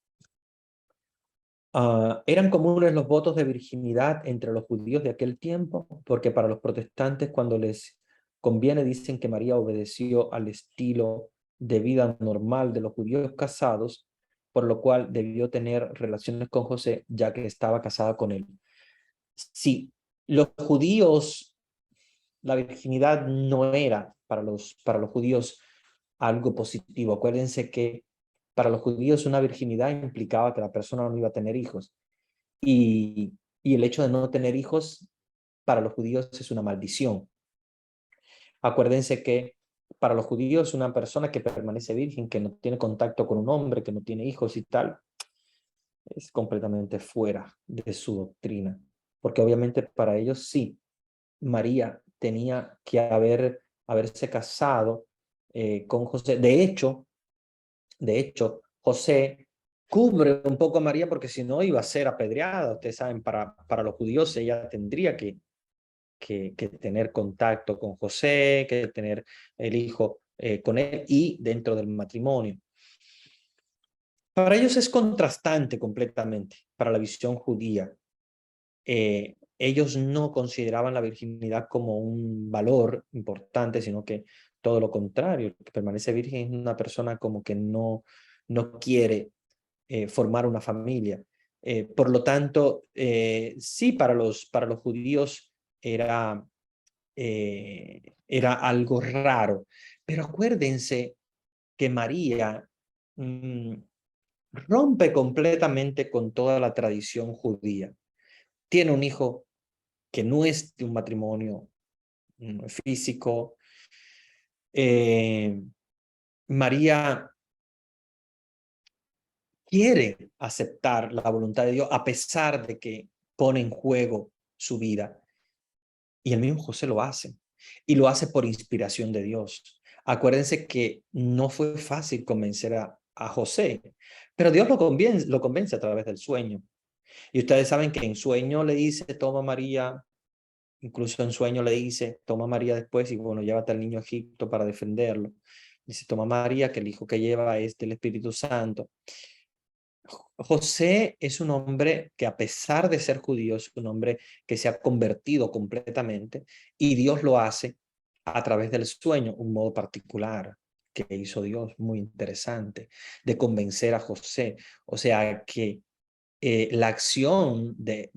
Eran comunes los votos de virginidad entre los judíos de aquel tiempo, porque para los protestantes, cuando les conviene, dicen que María obedeció al estilo de vida normal de los judíos casados, por lo cual debió tener relaciones con José, ya que estaba casada con él. Sí, los judíos, la virginidad no era para los judíos algo positivo. Acuérdense que para los judíos una virginidad implicaba que la persona no iba a tener hijos. Y el hecho de no tener hijos para los judíos es una maldición. Acuérdense que para los judíos una persona que permanece virgen, que no tiene contacto con un hombre, que no tiene hijos y tal, es completamente fuera de su doctrina. Porque obviamente para ellos sí, María tenía que haberse casado con José. De hecho, José cubre un poco a María porque si no iba a ser apedreada. Ustedes saben, para los judíos ella tendría que tener contacto con José, que tener el hijo con él y dentro del matrimonio. Para ellos es contrastante completamente, para la visión judía. Ellos no consideraban la virginidad como un valor importante, sino que todo lo contrario. El que permanece virgen es una persona como que no quiere formar una familia. Por lo tanto, sí, para los judíos era algo raro. Pero acuérdense que María rompe completamente con toda la tradición judía. Tiene un hijo que no es de un matrimonio físico. María quiere aceptar la voluntad de Dios a pesar de que pone en juego su vida. Y el mismo José lo hace. Y lo hace por inspiración de Dios. Acuérdense que no fue fácil convencer a José, pero Dios lo convence a través del sueño. Y ustedes saben que en sueño le dice, toma María, incluso en sueño le dice, toma María después y bueno, llévate al niño a Egipto para defenderlo. Dice, toma María, que el hijo que lleva es del Espíritu Santo. José es un hombre que a pesar de ser judío, es un hombre que se ha convertido completamente y Dios lo hace a través del sueño, un modo particular que hizo Dios muy interesante de convencer a José. O sea que la acción de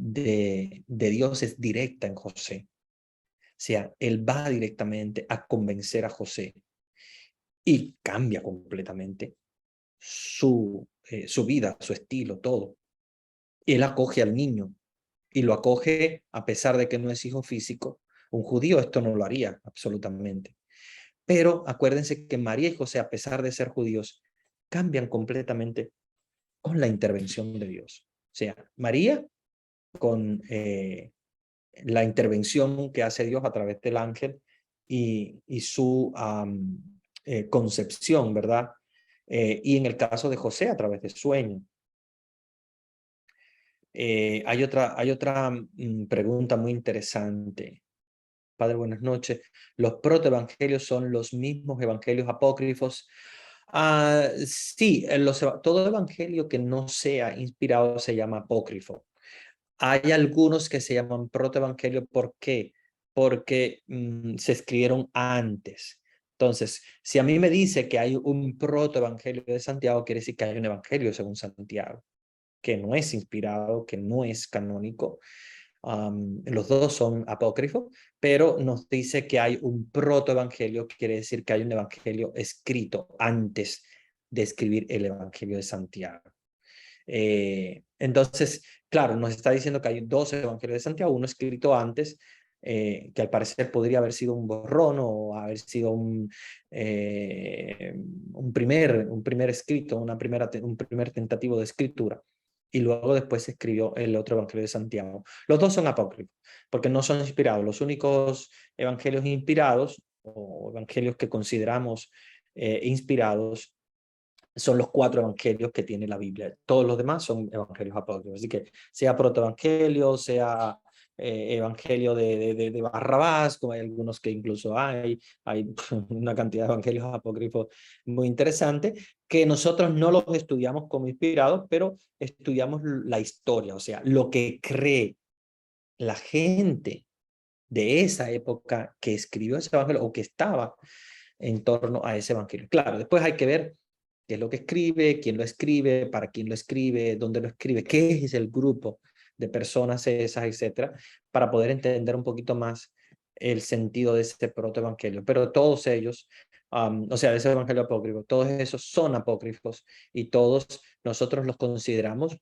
Dios es directa en José. O sea, él va directamente a convencer a José y cambia completamente su vida, su estilo, todo. Él acoge al niño y lo acoge a pesar de que no es hijo físico. Un judío esto no lo haría absolutamente. Pero acuérdense que María y José, a pesar de ser judíos, cambian completamente con la intervención de Dios. O sea, María con la intervención que hace Dios a través del ángel y su concepción, ¿verdad? Y en el caso de José, a través del sueño. Hay otra pregunta muy interesante. Padre, buenas noches. ¿Los protoevangelios son los mismos evangelios apócrifos? Sí, todo evangelio que no sea inspirado se llama apócrifo. Hay algunos que se llaman protoevangelio. ¿Por qué? porque se escribieron antes. Entonces, si a mí me dice que hay un protoevangelio de Santiago, quiere decir que hay un evangelio según Santiago, que no es inspirado, que no es canónico. Los dos son apócrifos, pero nos dice que hay un protoevangelio, que quiere decir que hay un evangelio escrito antes de escribir el evangelio de Santiago. Entonces, claro, nos está diciendo que hay dos evangelios de Santiago, uno escrito antes, que al parecer podría haber sido un borrón o haber sido un primer escrito, un primer tentativo de escritura. Y luego después se escribió el otro evangelio de Santiago. Los dos son apócrifos, porque no son inspirados. Los únicos evangelios inspirados o evangelios que consideramos inspirados son los 4 evangelios que tiene la Biblia. Todos los demás son evangelios apócrifos. Así que sea protoevangelio, sea evangelio de Barrabás, como hay algunos que incluso hay una cantidad de evangelios apócrifos muy interesante, que nosotros no los estudiamos como inspirados, pero estudiamos la historia, o sea, lo que cree la gente de esa época que escribió ese evangelio o que estaba en torno a ese evangelio. Claro, después hay que ver qué es lo que escribe, quién lo escribe, para quién lo escribe, dónde lo escribe, qué es el grupo de personas esas, etcétera, para poder entender un poquito más el sentido de ese protoevangelio. Pero todos ellos, o sea, de ese evangelio apócrifo, todos esos son apócrifos y todos nosotros los consideramos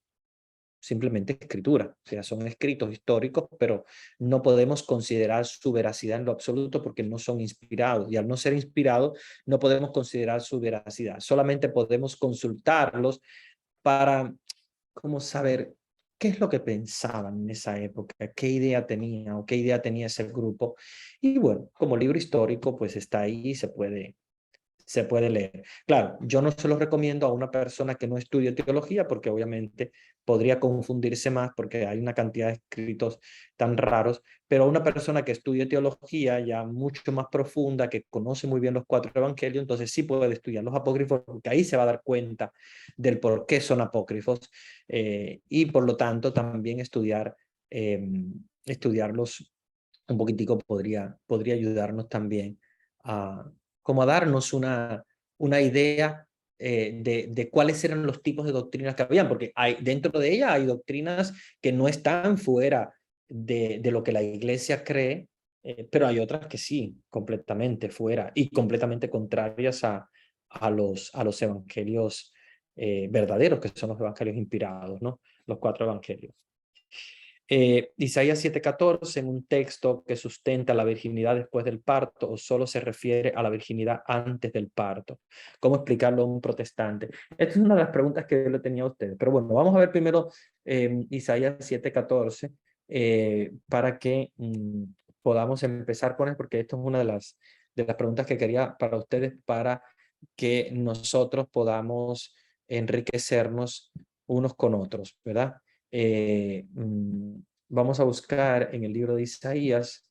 simplemente escritura, o sea, son escritos históricos, pero no podemos considerar su veracidad en lo absoluto porque no son inspirados, y al no ser inspirados no podemos considerar su veracidad, solamente podemos consultarlos para como saber qué es lo que pensaban en esa época, qué idea tenía o qué idea tenía ese grupo, y bueno, como libro histórico pues está ahí y se puede leer. Claro, yo no se lo recomiendo a una persona que no estudie teología porque obviamente podría confundirse más porque hay una cantidad de escritos tan raros, pero a una persona que estudie teología ya mucho más profunda, que conoce muy bien los 4 evangelios, entonces sí puede estudiar los apócrifos porque ahí se va a dar cuenta del por qué son apócrifos y por lo tanto también estudiarlos un poquitico podría ayudarnos también a como a darnos una idea de cuáles eran los tipos de doctrinas que habían, porque dentro de ella hay doctrinas que no están fuera de lo que la iglesia cree, pero hay otras que sí, completamente fuera y completamente contrarias a los evangelios verdaderos, que son los evangelios inspirados, ¿no? Los 4 evangelios. Isaías 7:14, en un texto que sustenta la virginidad después del parto o solo se refiere a la virginidad antes del parto. ¿Cómo explicarlo a un protestante? Esta es una de las preguntas que yo le tenía a ustedes. Pero bueno, vamos a ver primero Isaías 7:14 para que podamos empezar con él, porque esto es una de las preguntas que quería para ustedes para que nosotros podamos enriquecernos unos con otros, ¿verdad? Vamos a buscar en el libro de Isaías,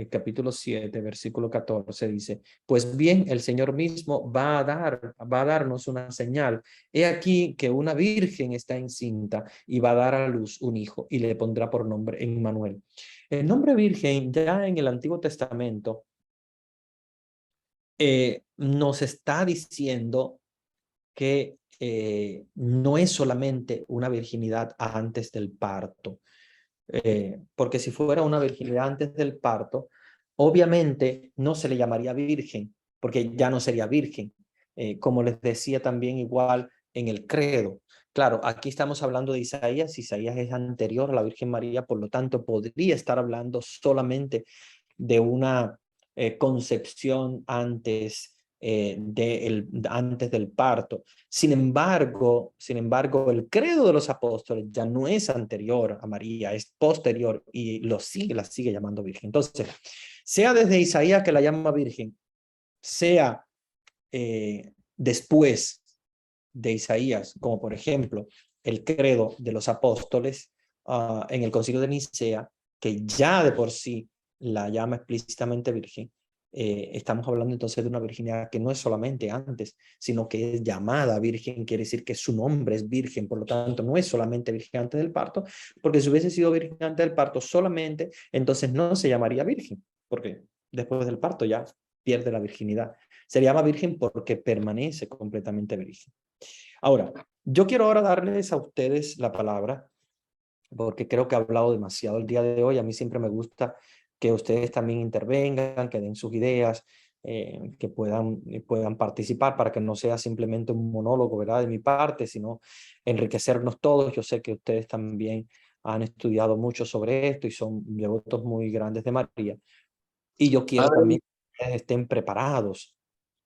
capítulo 7, versículo 14, dice, pues bien, el Señor mismo va a darnos una señal. He aquí que una virgen está encinta y va a dar a luz un hijo y le pondrá por nombre Emmanuel. El nombre virgen ya en el Antiguo Testamento nos está diciendo que no es solamente una virginidad antes del parto, porque si fuera una virginidad antes del parto, obviamente no se le llamaría virgen, porque ya no sería virgen, como les decía también igual en el credo. Claro, aquí estamos hablando de Isaías, Isaías es anterior a la Virgen María, por lo tanto podría estar hablando solamente de una concepción antes del parto. Sin embargo, el credo de los apóstoles ya no es anterior a María, es posterior y la sigue llamando virgen. Entonces, sea desde Isaías que la llama virgen, sea después de Isaías, como por ejemplo el credo de los apóstoles en el concilio de Nicea, que ya de por sí la llama explícitamente virgen, estamos hablando entonces de una virginidad que no es solamente antes, sino que es llamada virgen, quiere decir que su nombre es virgen, por lo tanto no es solamente virgen antes del parto, porque si hubiese sido virgen antes del parto solamente, entonces no se llamaría virgen, porque después del parto ya pierde la virginidad. Se llama virgen porque permanece completamente virgen. Ahora, yo quiero ahora darles a ustedes la palabra, porque creo que he hablado demasiado el día de hoy. A mí siempre me gusta que ustedes también intervengan, que den sus ideas, que puedan participar para que no sea simplemente un monólogo, ¿verdad? De mi parte, sino enriquecernos todos. Yo sé que ustedes también han estudiado mucho sobre esto y son devotos muy grandes de María. Y yo quiero Padre, también que ustedes estén preparados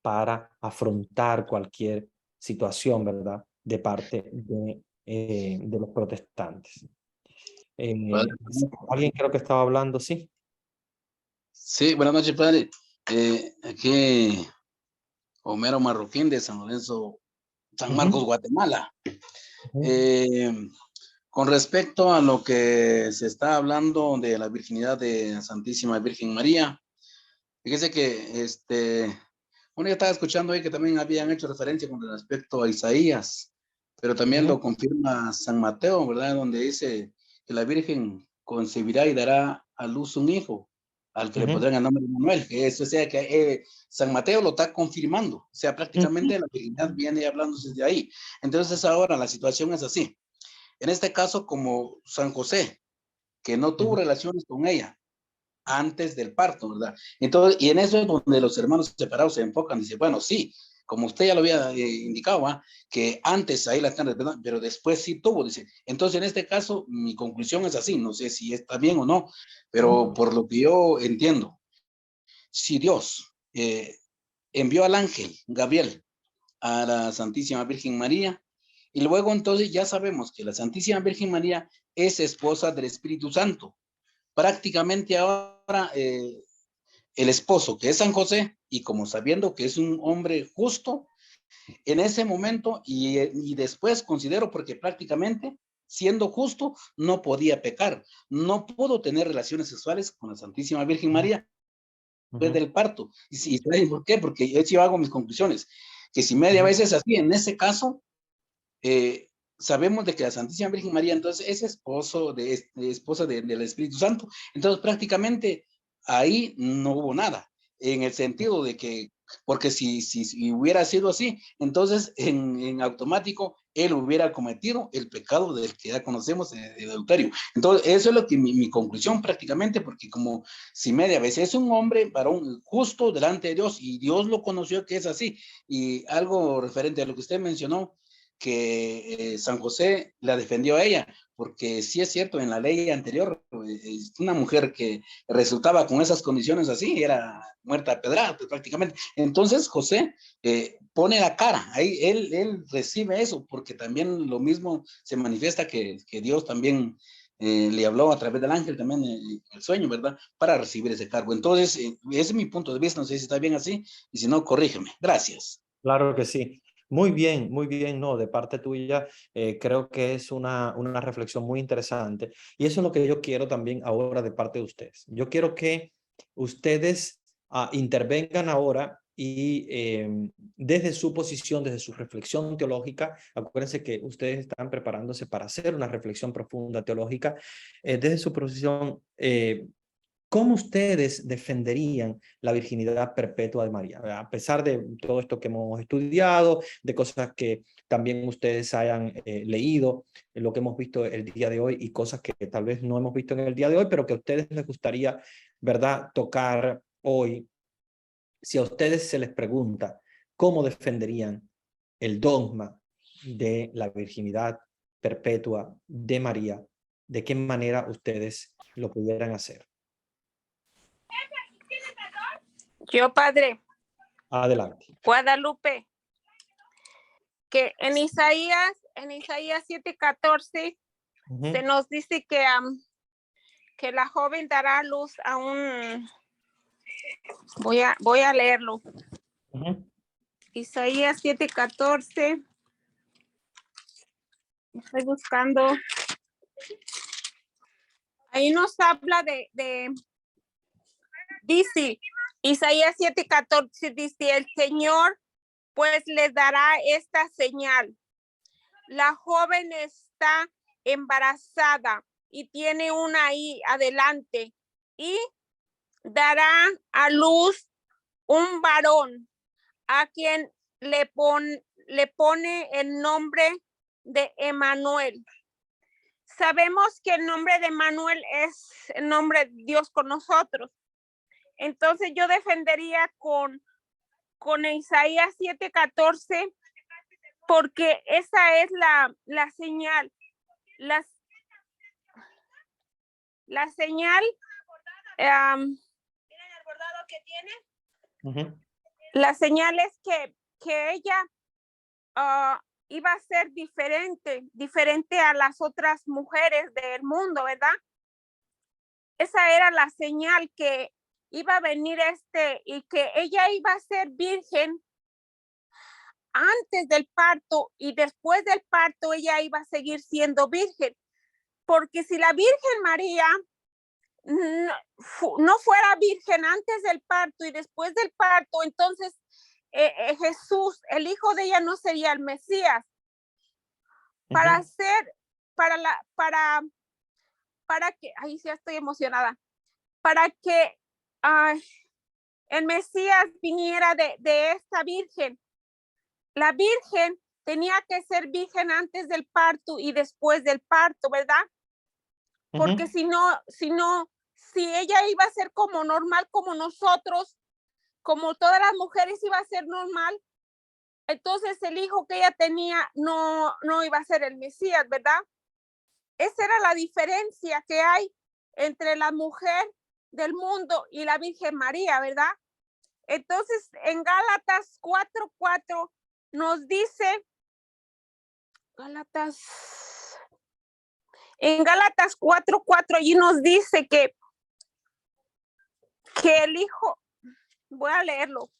para afrontar cualquier situación, ¿verdad? De parte de los protestantes. padre. Alguien creo que estaba hablando, sí. Sí, buenas noches, padre. Aquí Homero Marroquín de San Lorenzo, San Ujú, Marcos, Guatemala. ujú, Eh, con respecto a lo que se está hablando de la virginidad de Santísima Virgen María, fíjese que bueno, yo estaba escuchando ahí que también habían hecho referencia con respecto a Isaías, pero también ujú, lo confirma San Mateo, ¿verdad? Donde dice que la Virgen concebirá y dará a luz un hijo, al que le ujú, pondrán el nombre de Manuel. Que eso, o sea, que San Mateo lo está confirmando. O sea, ujú, prácticamente la virginidad viene hablándose de ahí. Entonces ahora la situación es así. En este caso, como San José, que no tuvo ujú, relaciones con ella, antes del parto, ¿verdad? Entonces, y en eso es donde los hermanos separados se enfocan, dice, bueno, sí, como usted ya lo había indicado, ¿va? Que antes ahí la están respetando, pero después sí tuvo, dice. Entonces, en este caso, mi conclusión es así, no sé si está bien o no, pero ujú, por lo que yo entiendo, si Dios envió al ángel Gabriel a la Santísima Virgen María, y luego entonces ya sabemos que la Santísima Virgen María es esposa del Espíritu Santo. Prácticamente ahora el esposo, que es San José, y como sabiendo que es un hombre justo, en ese momento y después considero porque prácticamente siendo justo no podía pecar, no pudo tener relaciones sexuales con la Santísima Virgen María después ujú, del parto. ¿Y por qué? Porque yo hago mis conclusiones, que si media ujú, vez es así, en ese caso, eh, sabemos de que la Santísima Virgen María entonces es esposa del Espíritu Santo. Entonces prácticamente ahí no hubo nada, en el sentido de que, porque si hubiera sido así, entonces en automático él hubiera cometido el pecado del que ya conocemos, el adulterio. Entonces eso es lo que mi conclusión prácticamente, porque como si media vez es un hombre, varón justo delante de Dios, y Dios lo conoció que es así, y algo referente a lo que usted mencionó, que San José la defendió a ella, porque sí es cierto, en la ley anterior, una mujer que resultaba con esas condiciones así, era muerta a pedrada, pues, prácticamente. Entonces José pone la cara, ahí él recibe eso, porque también lo mismo se manifiesta que Dios también le habló a través del ángel también el sueño, ¿verdad? Para recibir ese cargo. Entonces, ese es mi punto de vista, no sé si está bien así, y si no, corrígeme. Gracias. claro que sí. Muy bien, no, de parte tuya, creo que es una reflexión muy interesante. Y eso es lo que yo quiero también ahora de parte de ustedes. Yo quiero que ustedes intervengan ahora y desde su posición, desde su reflexión teológica, acuérdense que ustedes están preparándose para hacer una reflexión profunda teológica, desde su posición, ¿cómo ustedes defenderían la virginidad perpetua de María? A pesar de todo esto que hemos estudiado, de cosas que también ustedes hayan leído, lo que hemos visto el día de hoy y cosas que tal vez no hemos visto en el día de hoy, pero que a ustedes les gustaría, ¿verdad?, tocar hoy. Si a ustedes se les pregunta cómo defenderían el dogma de la virginidad perpetua de María, ¿de qué manera ustedes lo pudieran hacer? Yo, padre, Adelante. Guadalupe, que en Isaías 7:14 se Ujú, nos dice que la joven dará luz a un, voy a leerlo. ujú, Isaías 7:14, estoy buscando. Ahí nos habla dice, Isaías 7:14 dice, el Señor pues les dará esta señal. La joven está embarazada y tiene una ahí adelante y dará a luz un varón a quien le pone el nombre de Emmanuel. Sabemos que el nombre de Emmanuel es el nombre de Dios con nosotros. Entonces yo defendería con Isaías 7:14 porque esa es la señal. La señal, ¿miren el bordado que tiene? Ujú. La señal es que ella iba a ser diferente a las otras mujeres del mundo, ¿verdad? Esa era la señal que iba a venir y que ella iba a ser virgen antes del parto y después del parto ella iba a seguir siendo virgen. Porque si la Virgen María no fuera virgen antes del parto y después del parto, entonces Jesús, el hijo de ella, no sería el Mesías. Para que, ahí sí estoy emocionada, para que el Mesías viniera de esta virgen. La virgen tenía que ser virgen antes del parto y después del parto, ¿verdad? Porque si ella iba a ser como normal, como nosotros, como todas las mujeres iba a ser normal, entonces el hijo que ella tenía no iba a ser el Mesías, ¿verdad? Esa era la diferencia que hay entre la mujer del mundo y la Virgen María, ¿verdad? Entonces, en Gálatas 4:4 nos dice, en Gálatas 4:4 allí nos dice que el hijo, voy a leerlo.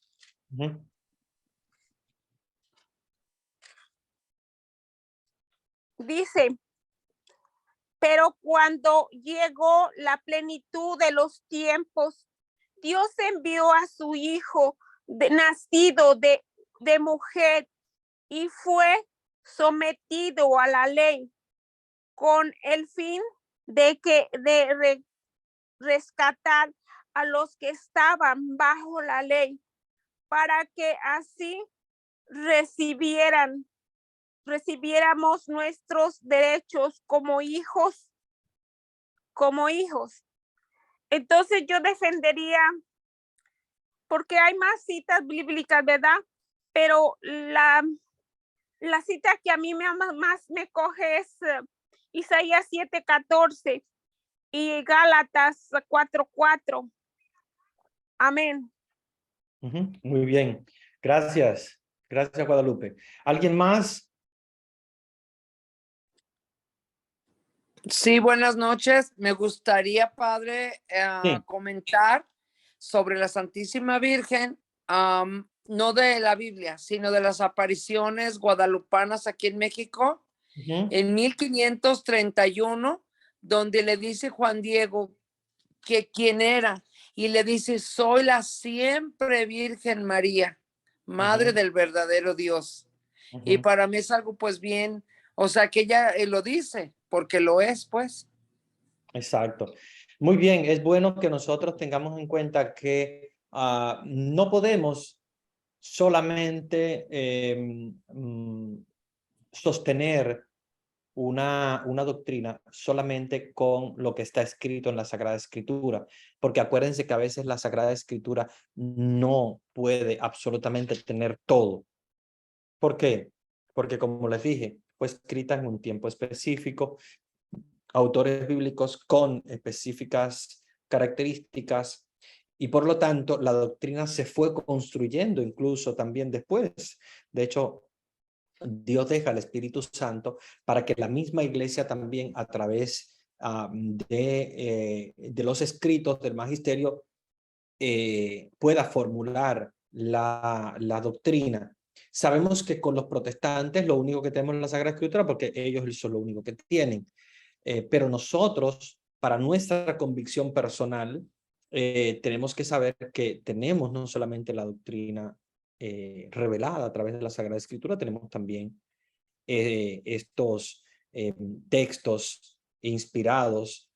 Dice, pero cuando llegó la plenitud de los tiempos, Dios envió a su hijo nacido de mujer y fue sometido a la ley con el fin de rescatar a los que estaban bajo la ley para que así recibiéramos nuestros derechos como hijos. Entonces yo defendería, porque hay más citas bíblicas, ¿verdad? Pero la cita que a mí más me coge es Isaías 7:14 y Gálatas 4:4. Amén. Muy bien. Gracias. Gracias, Guadalupe. ¿Alguien más? Sí, buenas noches. Me gustaría, padre, comentar sobre la Santísima Virgen, no de la Biblia, sino de las apariciones guadalupanas aquí en México, en 1531, donde le dice Juan Diego que quién era, y le dice, soy la siempre Virgen María, Madre del verdadero Dios. Y para mí es algo pues bien, o sea que ella lo dice, porque lo es pues. Exacto. Muy bien, es bueno que nosotros tengamos en cuenta que no podemos solamente sostener una doctrina solamente con lo que está escrito en la Sagrada Escritura, porque acuérdense que a veces la Sagrada Escritura no puede absolutamente tener todo. ¿Por qué? Porque como les dije, fue escrita en un tiempo específico, autores bíblicos con específicas características, y por lo tanto la doctrina se fue construyendo incluso también después. De hecho, Dios deja al Espíritu Santo para que la misma iglesia también a través de los escritos del magisterio pueda formular la doctrina. Sabemos que con los protestantes lo único que tenemos es la Sagrada Escritura porque ellos son lo único que tienen. Pero nosotros, para nuestra convicción personal, tenemos que saber que tenemos no solamente la doctrina revelada a través de la Sagrada Escritura, tenemos también estos textos inspirados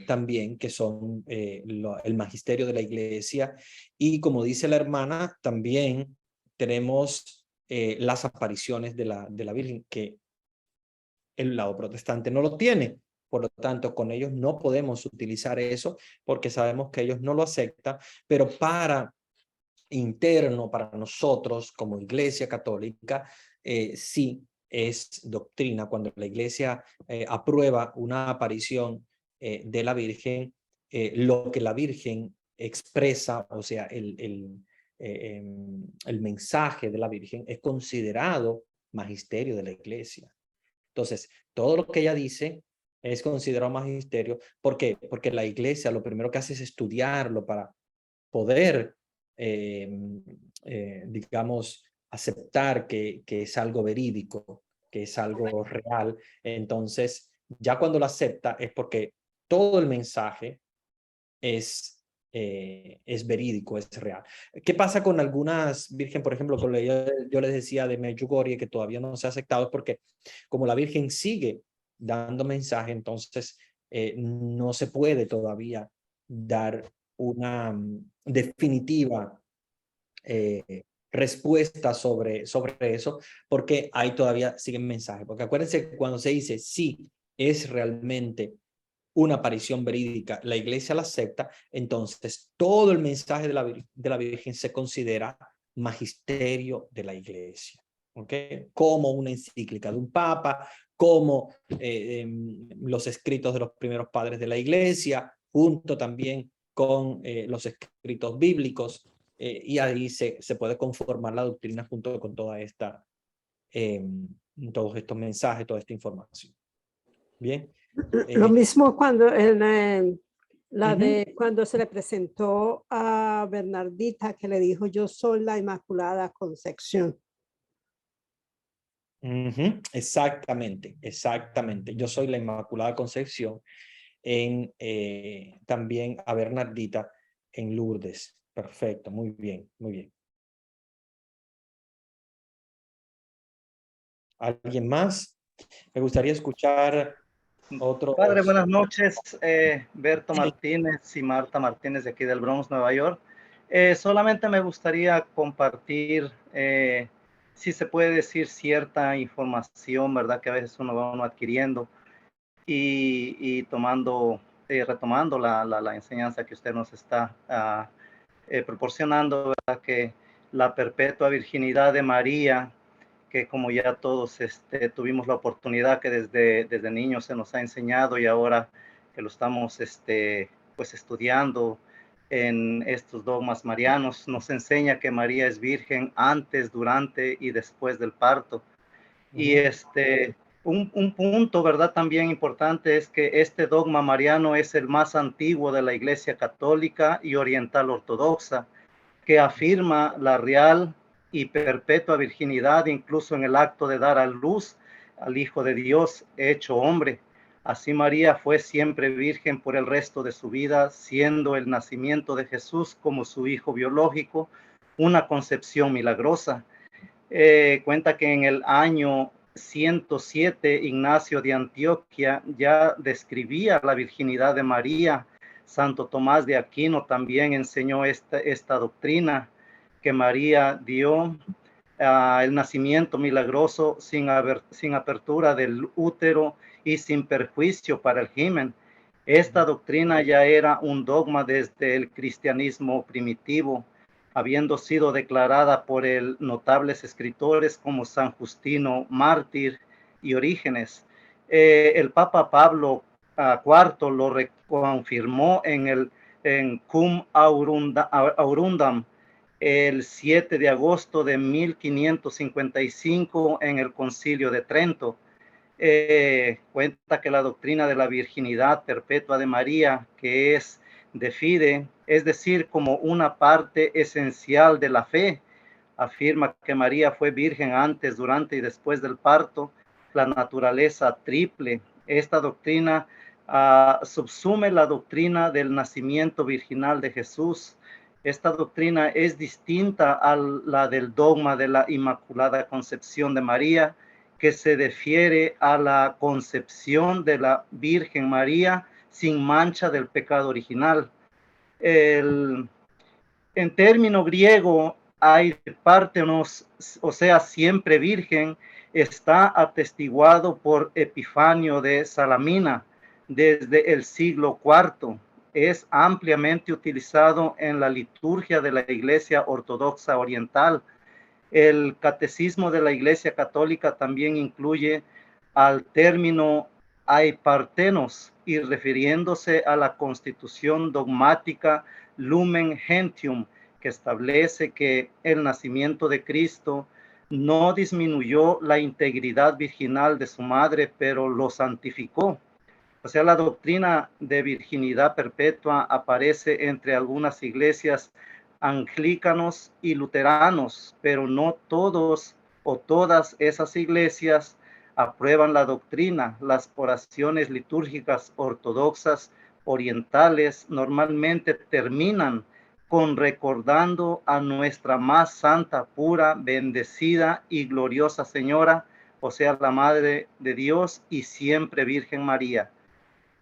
también, que son el magisterio de la iglesia, y como dice la hermana, también tenemos las apariciones de la Virgen, que el lado protestante no lo tiene. Por lo tanto, con ellos no podemos utilizar eso porque sabemos que ellos no lo aceptan, pero para interno, para nosotros como Iglesia Católica, sí es doctrina. Cuando la Iglesia aprueba una aparición de la Virgen, lo que la Virgen expresa, o sea, el mensaje de la Virgen es considerado magisterio de la Iglesia. Entonces, todo lo que ella dice es considerado magisterio. ¿Por qué? Porque la Iglesia lo primero que hace es estudiarlo para poder, digamos, aceptar que es algo verídico, que es algo real. Entonces, ya cuando lo acepta es porque todo el mensaje es verídico, es real. ¿Qué pasa con algunas virgen, por ejemplo, con yo les decía de Medjugorje, que todavía no se ha aceptado? Es porque como la Virgen sigue dando mensaje, entonces no se puede todavía dar una definitiva respuesta sobre eso, porque ahí todavía siguen mensajes. Porque acuérdense que cuando se dice sí es realmente una aparición verídica, la iglesia la acepta, entonces todo el mensaje de la Virgen se considera magisterio de la iglesia, ¿ok? Como una encíclica de un papa, como los escritos de los primeros padres de la iglesia, junto también con los escritos bíblicos, y ahí se puede conformar la doctrina junto con toda esta, todos estos mensajes, toda esta información. Bien. Lo mismo cuando cuando se le presentó a Bernardita, que le dijo: yo soy la Inmaculada Concepción. Exactamente, exactamente. Yo soy la Inmaculada Concepción, también a Bernardita en Lourdes. Perfecto, muy bien, muy bien. ¿Alguien más? Me gustaría escuchar otros. Padre, buenas noches. Berto Martínez y Marta Martínez de aquí del Bronx, Nueva York. Solamente me gustaría compartir, si se puede decir, cierta información, ¿verdad? Que a veces uno va adquiriendo y tomando, retomando la enseñanza que usted nos está proporcionando, ¿verdad? Que la perpetua virginidad de María, que como ya todos tuvimos la oportunidad, que desde niños se nos ha enseñado, y ahora que lo estamos pues estudiando en estos dogmas marianos, nos enseña que María es virgen antes, durante y después del parto. Y un punto, ¿verdad?, también importante es que este dogma mariano es el más antiguo de la Iglesia Católica y Oriental Ortodoxa, que afirma la real y perpetua virginidad, incluso en el acto de dar a luz al Hijo de Dios hecho hombre. Así María fue siempre virgen por el resto de su vida, siendo el nacimiento de Jesús como su hijo biológico una concepción milagrosa. Cuenta que en el año 107 Ignacio de Antioquia ya describía la virginidad de María. Santo Tomás de Aquino también enseñó esta doctrina, que María dio el nacimiento milagroso sin apertura del útero y sin perjuicio para el himen. Esta doctrina ya era un dogma desde el cristianismo primitivo, habiendo sido declarada por notables escritores como San Justino Mártir y Orígenes. El Papa Pablo IV lo reconfirmó en Cum Aurundam el 7 de agosto de 1555 en el Concilio de Trento. Cuenta que la doctrina de la virginidad perpetua de María, que es de fide, es decir, como una parte esencial de la fe, afirma que María fue virgen antes, durante y después del parto, la naturaleza triple. Esta doctrina subsume la doctrina del nacimiento virginal de Jesús. Esta doctrina es distinta a la del dogma de la Inmaculada Concepción de María, que se refiere a la concepción de la Virgen María sin mancha del pecado original. En término griego, hay partenos, o sea, siempre virgen, está atestiguado por Epifanio de Salamina desde el siglo IV. Es ampliamente utilizado en la liturgia de la Iglesia Ortodoxa Oriental. El Catecismo de la Iglesia Católica también incluye al término aipartenos y refiriéndose a la constitución dogmática Lumen Gentium, que establece que el nacimiento de Cristo no disminuyó la integridad virginal de su madre, pero lo santificó. O sea, la doctrina de virginidad perpetua aparece entre algunas iglesias anglicanos y luteranos, pero no todos o todas esas iglesias aprueban la doctrina. Las oraciones litúrgicas ortodoxas orientales normalmente terminan con recordando a nuestra más santa, pura, bendecida y gloriosa Señora, o sea, la Madre de Dios y siempre Virgen María.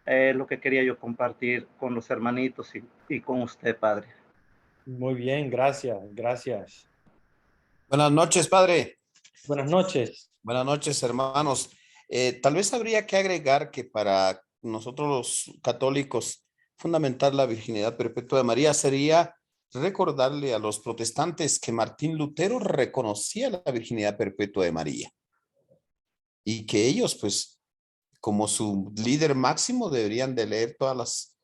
Lo que quería yo compartir con los hermanitos y con usted, padre. Muy bien, gracias, gracias. Buenas noches, padre. Buenas noches. Buenas noches, hermanos. Tal vez habría que agregar que para nosotros los católicos fundamentar la virginidad perpetua de María sería recordarle a los protestantes que Martín Lutero reconocía la virginidad perpetua de María y que ellos, pues, como su líder máximo, deberían de leer todas las,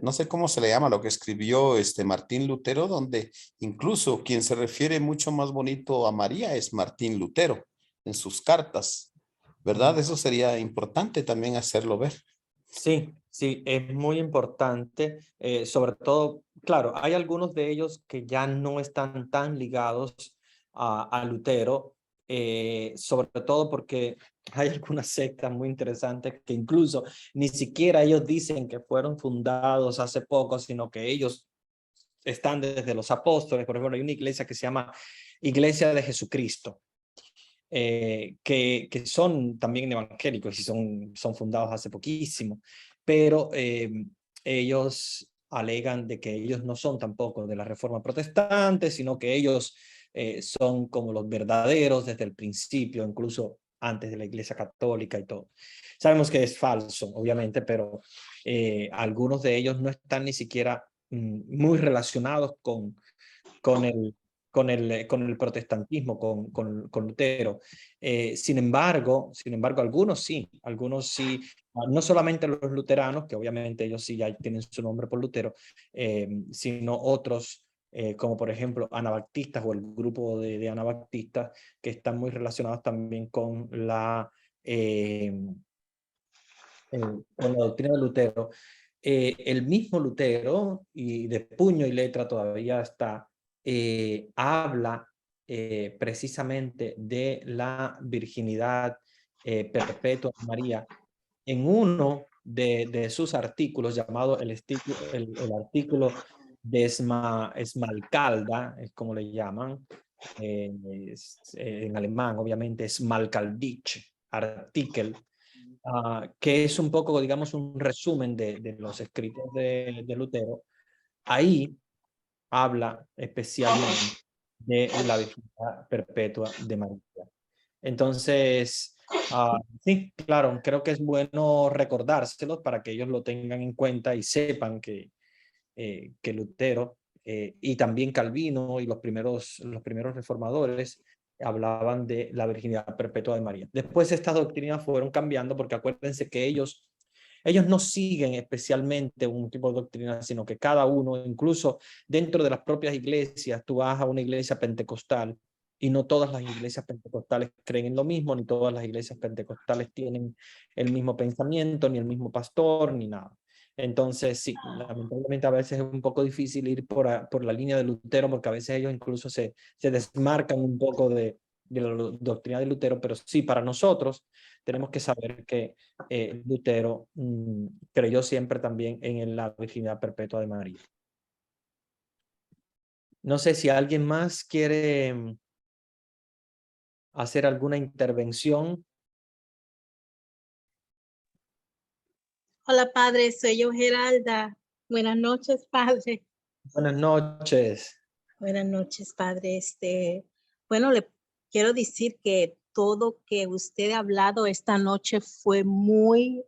no sé cómo se le llama lo que escribió Martín Lutero, donde incluso quien se refiere mucho más bonito a María es Martín Lutero en sus cartas, ¿verdad? Eso sería importante también hacerlo ver. Sí, sí, es muy importante, sobre todo, claro, hay algunos de ellos que ya no están tan ligados a Lutero, sobre todo porque hay algunas sectas muy interesantes que incluso ni siquiera ellos dicen que fueron fundados hace poco, sino que ellos están desde los apóstoles. Por ejemplo, hay una iglesia que se llama Iglesia de Jesucristo, que son también evangélicos y son fundados hace poquísimo, pero ellos alegan de que ellos no son tampoco de la Reforma Protestante, sino que ellos son como los verdaderos desde el principio, incluso antes de la Iglesia Católica y todo. Sabemos que es falso, obviamente, pero algunos de ellos no están ni siquiera muy relacionados con el protestantismo, con Lutero. Sin embargo, algunos sí, no solamente los luteranos, que obviamente ellos sí ya tienen su nombre por Lutero, sino otros, como por ejemplo anabaptistas o el grupo de anabaptistas, que están muy relacionados también con la doctrina de Lutero. El mismo Lutero, y de puño y letra todavía está, habla precisamente de la virginidad perpetua de María en uno de sus artículos llamado el artículo de Esmalcalda, es como le llaman, en alemán obviamente Smalcaldich artikel, que es un poco, digamos, un resumen de los escritos de Lutero. Ahí habla especialmente de la virginidad perpetua de María. Entonces, sí, claro, creo que es bueno recordárselos para que ellos lo tengan en cuenta y sepan que Lutero y también Calvino y los primeros reformadores hablaban de la virginidad perpetua de María. Después estas doctrinas fueron cambiando porque acuérdense que ellos no siguen especialmente un tipo de doctrina, sino que cada uno, incluso dentro de las propias iglesias, tú vas a una iglesia pentecostal y no todas las iglesias pentecostales creen en lo mismo, ni todas las iglesias pentecostales tienen el mismo pensamiento, ni el mismo pastor, ni nada. Entonces, sí, lamentablemente a veces es un poco difícil ir por la línea de Lutero, porque a veces ellos incluso se desmarcan un poco de de la doctrina de Lutero, pero sí, para nosotros tenemos que saber que Lutero creyó siempre también en la virginidad perpetua de María. No sé si alguien más quiere hacer alguna intervención. Hola, padre, soy yo, Geralda. Buenas noches, padre. Buenas noches. Buenas noches, padre. Bueno, le quiero decir que todo que usted ha hablado esta noche fue muy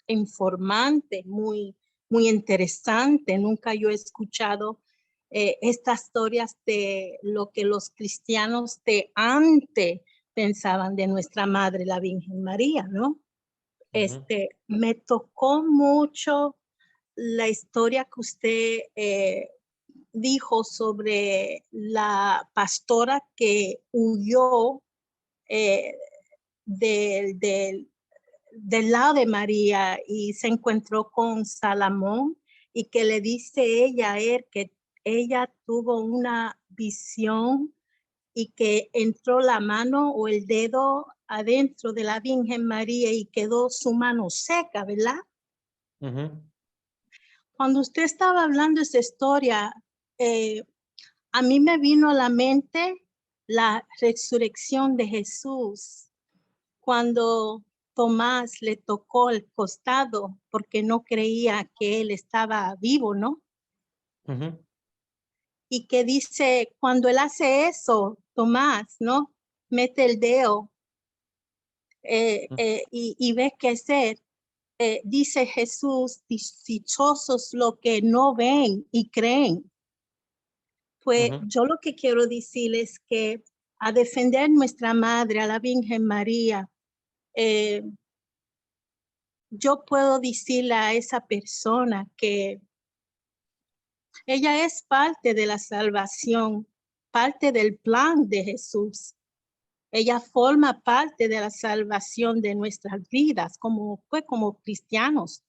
informante, muy interesante. Nunca yo he escuchado estas historias de lo que los cristianos de antes pensaban de nuestra madre, la Virgen María, ¿no? Me tocó mucho la historia que usted dijo sobre la pastora que huyó del lado de María y se encontró con Salomón y que le dice ella a él que ella tuvo una visión y que entró la mano o el dedo adentro de la Virgen María y quedó su mano seca, ¿verdad? Cuando usted estaba hablando esa historia, a mí me vino a la mente la resurrección de Jesús, cuando Tomás le tocó el costado porque no creía que él estaba vivo, ¿no? Y que dice, cuando él hace eso, Tomás, ¿no? Mete el dedo y ve qué hacer. Dice Jesús, dichosos los que no ven y creen. Pues yo lo que quiero decirles es que a defender nuestra madre, a la Virgen María, yo puedo decirle a esa persona que ella es parte de la salvación, parte del plan de Jesús. Ella forma parte de la salvación de nuestras vidas como cristianos.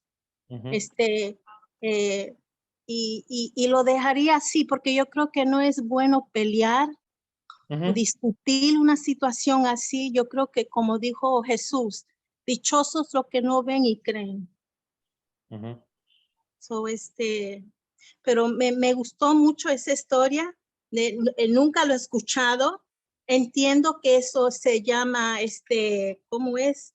Y lo dejaría así porque yo creo que no es bueno pelear o discutir una situación así. Yo creo que, como dijo Jesús, dichosos los que no ven y creen. Pero me gustó mucho esa historia. Nunca lo he escuchado. Entiendo que eso se llama, ¿cómo es?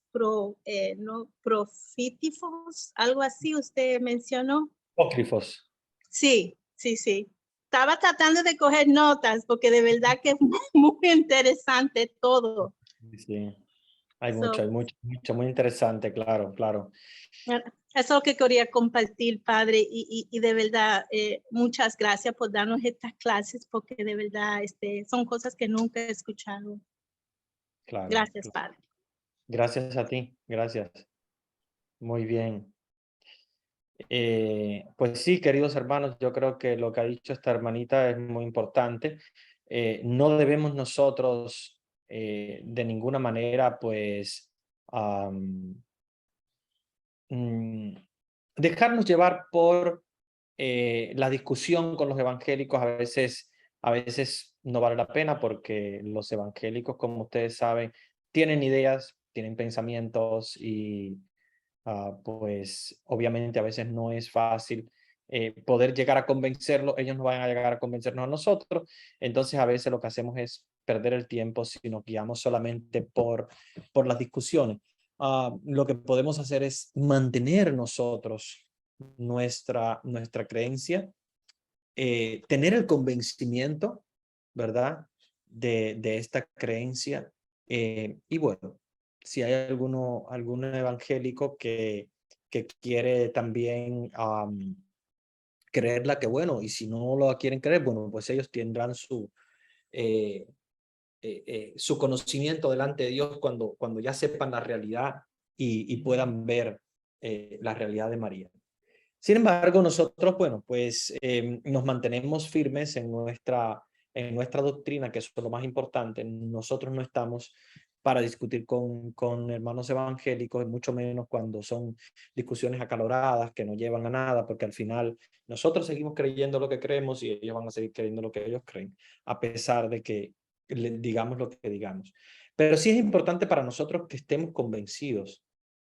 No, profíticos, algo así usted mencionó. Apócrifos. Sí. Estaba tratando de coger notas porque de verdad que es muy interesante todo. Sí, hay mucho, muy interesante, claro. Eso es lo que quería compartir, padre, y de verdad, muchas gracias por darnos estas clases porque de verdad son cosas que nunca he escuchado. Claro. Gracias, padre. Gracias a ti, gracias. Muy bien. Pues sí, queridos hermanos, yo creo que lo que ha dicho esta hermanita es muy importante. No debemos nosotros de ninguna manera, pues, dejarnos llevar por la discusión con los evangélicos. A veces no vale la pena porque los evangélicos, como ustedes saben, tienen ideas, tienen pensamientos y pues obviamente a veces no es fácil poder llegar a convencerlos. Ellos no van a llegar a convencernos a nosotros. Entonces a veces lo que hacemos es perder el tiempo si nos guiamos solamente por las discusiones. Lo que podemos hacer es mantener nosotros nuestra creencia, tener el convencimiento, ¿verdad? De esta creencia. Y bueno, si hay algún evangélico que quiere también creerla, que bueno, y si no lo quieren creer, bueno, pues ellos tendrán su conocimiento delante de Dios cuando ya sepan la realidad y puedan ver la realidad de María. Sin embargo, nosotros, bueno, pues nos mantenemos firmes en nuestra doctrina, que eso es lo más importante. Nosotros no estamos para discutir con hermanos evangélicos, y mucho menos cuando son discusiones acaloradas que no llevan a nada, porque al final nosotros seguimos creyendo lo que creemos y ellos van a seguir creyendo lo que ellos creen, a pesar de que digamos lo que digamos. Pero sí es importante para nosotros que estemos convencidos,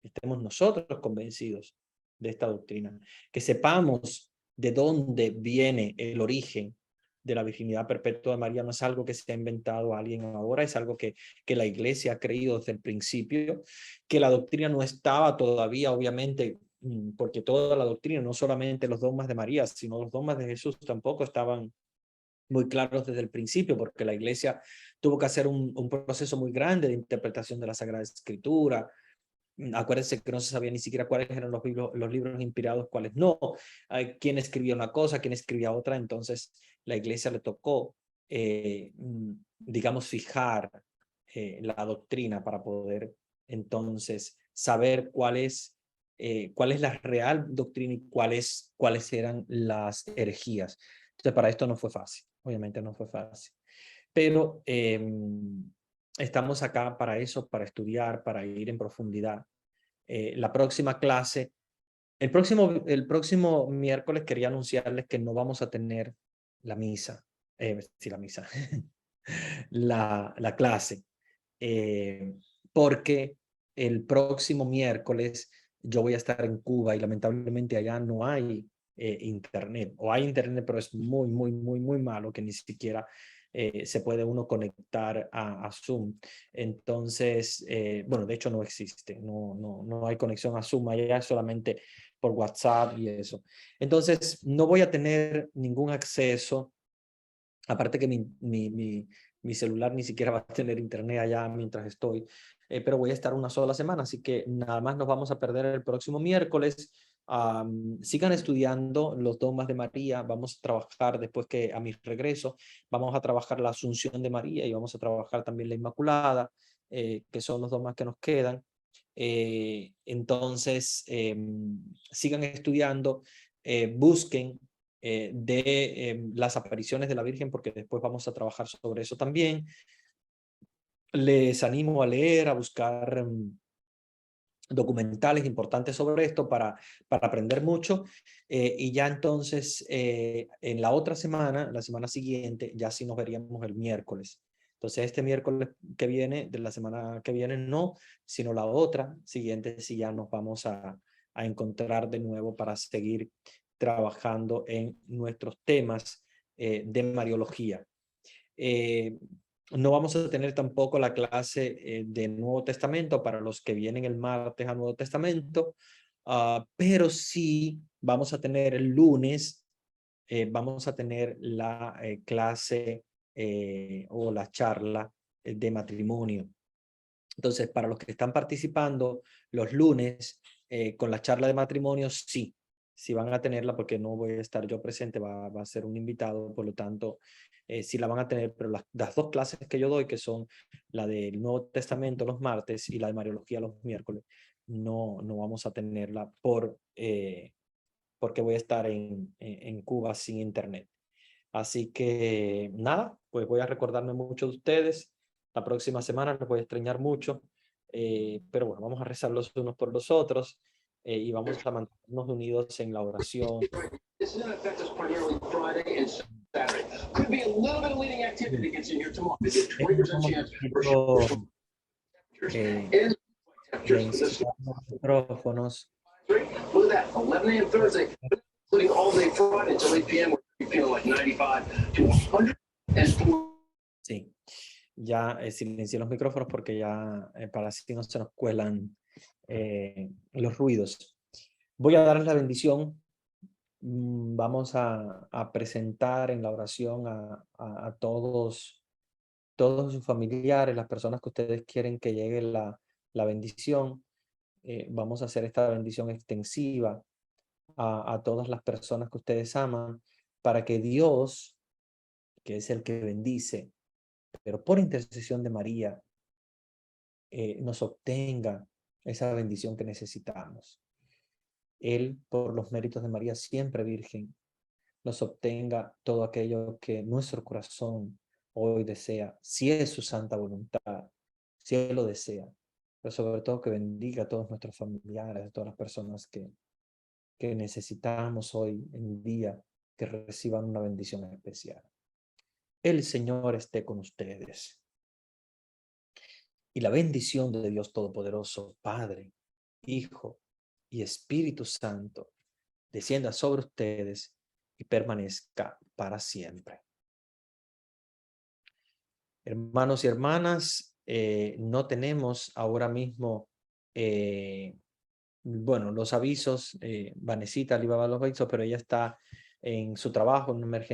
que estemos nosotros convencidos de esta doctrina, que sepamos de dónde viene el origen de la virginidad perpetua de María. No es algo que se ha inventado alguien ahora, es algo que la Iglesia ha creído desde el principio, que la doctrina no estaba todavía, obviamente, porque toda la doctrina, no solamente los dogmas de María, sino los dogmas de Jesús tampoco estaban muy claros desde el principio, porque la Iglesia tuvo que hacer un proceso muy grande de interpretación de la Sagrada Escritura. Acuérdense que no se sabía ni siquiera cuáles eran los libros inspirados, cuáles no, quién escribía una cosa, quién escribía otra. Entonces la Iglesia le tocó, digamos, fijar la doctrina para poder entonces saber cuál es la real doctrina y cuáles eran las herejías. Entonces para esto no fue fácil, obviamente no fue fácil. Pero estamos acá para eso, para estudiar, para ir en profundidad. La próxima clase, el próximo miércoles quería anunciarles que no vamos a tener la misa, la clase, porque el próximo miércoles yo voy a estar en Cuba y lamentablemente allá no hay internet, o hay internet pero es muy, muy, muy, muy malo, que ni siquiera se puede uno conectar a Zoom. Entonces, bueno, de hecho no existe, no hay conexión a Zoom, allá solamente por WhatsApp y eso. Entonces, no voy a tener ningún acceso, aparte que mi celular ni siquiera va a tener internet allá mientras estoy, pero voy a estar una sola semana, así que nada más nos vamos a perder el próximo miércoles. Sigan estudiando los dogmas de María. Vamos a trabajar después que a mi regreso, vamos a trabajar la Asunción de María y vamos a trabajar también la Inmaculada, que son los dogmas que nos quedan. Entonces, sigan estudiando, busquen de las apariciones de la Virgen, porque después vamos a trabajar sobre eso también. Les animo a leer, a buscar documentales importantes sobre esto para aprender mucho, y ya entonces en la otra semana, la semana siguiente, ya sí nos veríamos el miércoles. Entonces este miércoles que viene, de la semana que viene no, sino la otra siguiente sí ya nos vamos a encontrar de nuevo para seguir trabajando en nuestros temas de Mariología. No vamos a tener tampoco la clase de Nuevo Testamento para los que vienen el martes a Nuevo Testamento, pero sí vamos a tener el lunes, vamos a tener la clase o la charla de matrimonio. Entonces, para los que están participando los lunes con la charla de matrimonio, sí van a tenerla, porque no voy a estar yo presente, va a ser un invitado, por lo tanto, sí la van a tener, pero las dos clases que yo doy, que son la del Nuevo Testamento los martes y la de Mariología los miércoles, no vamos a tenerla porque voy a estar en Cuba sin internet. Así que nada, pues voy a recordarme mucho de ustedes. La próxima semana los voy a extrañar mucho, pero bueno, vamos a rezar los unos por los otros y vamos a mantenernos unidos en la oración. Micrófonos. Sí, ya silencié los micrófonos porque ya para así no se nos cuelan los ruidos. Voy a darles la bendición. Vamos a presentar en la oración a todos sus familiares, las personas que ustedes quieren que llegue la bendición. Vamos a hacer esta bendición extensiva a todas las personas que ustedes aman, para que Dios, que es el que bendice, pero por intercesión de María, nos obtenga esa bendición que necesitamos. Él, por los méritos de María siempre Virgen, nos obtenga todo aquello que nuestro corazón hoy desea, si es su santa voluntad, si Él lo desea, pero sobre todo que bendiga a todos nuestros familiares, a todas las personas que necesitamos hoy en día, que reciban una bendición especial. El Señor esté con ustedes. Y la bendición de Dios Todopoderoso, Padre, Hijo y Espíritu Santo, descienda sobre ustedes y permanezca para siempre. Hermanos y hermanas, no tenemos ahora mismo, bueno, los avisos. Vanesita le iba a dar los avisos, pero ella está en su trabajo, en una emergencia.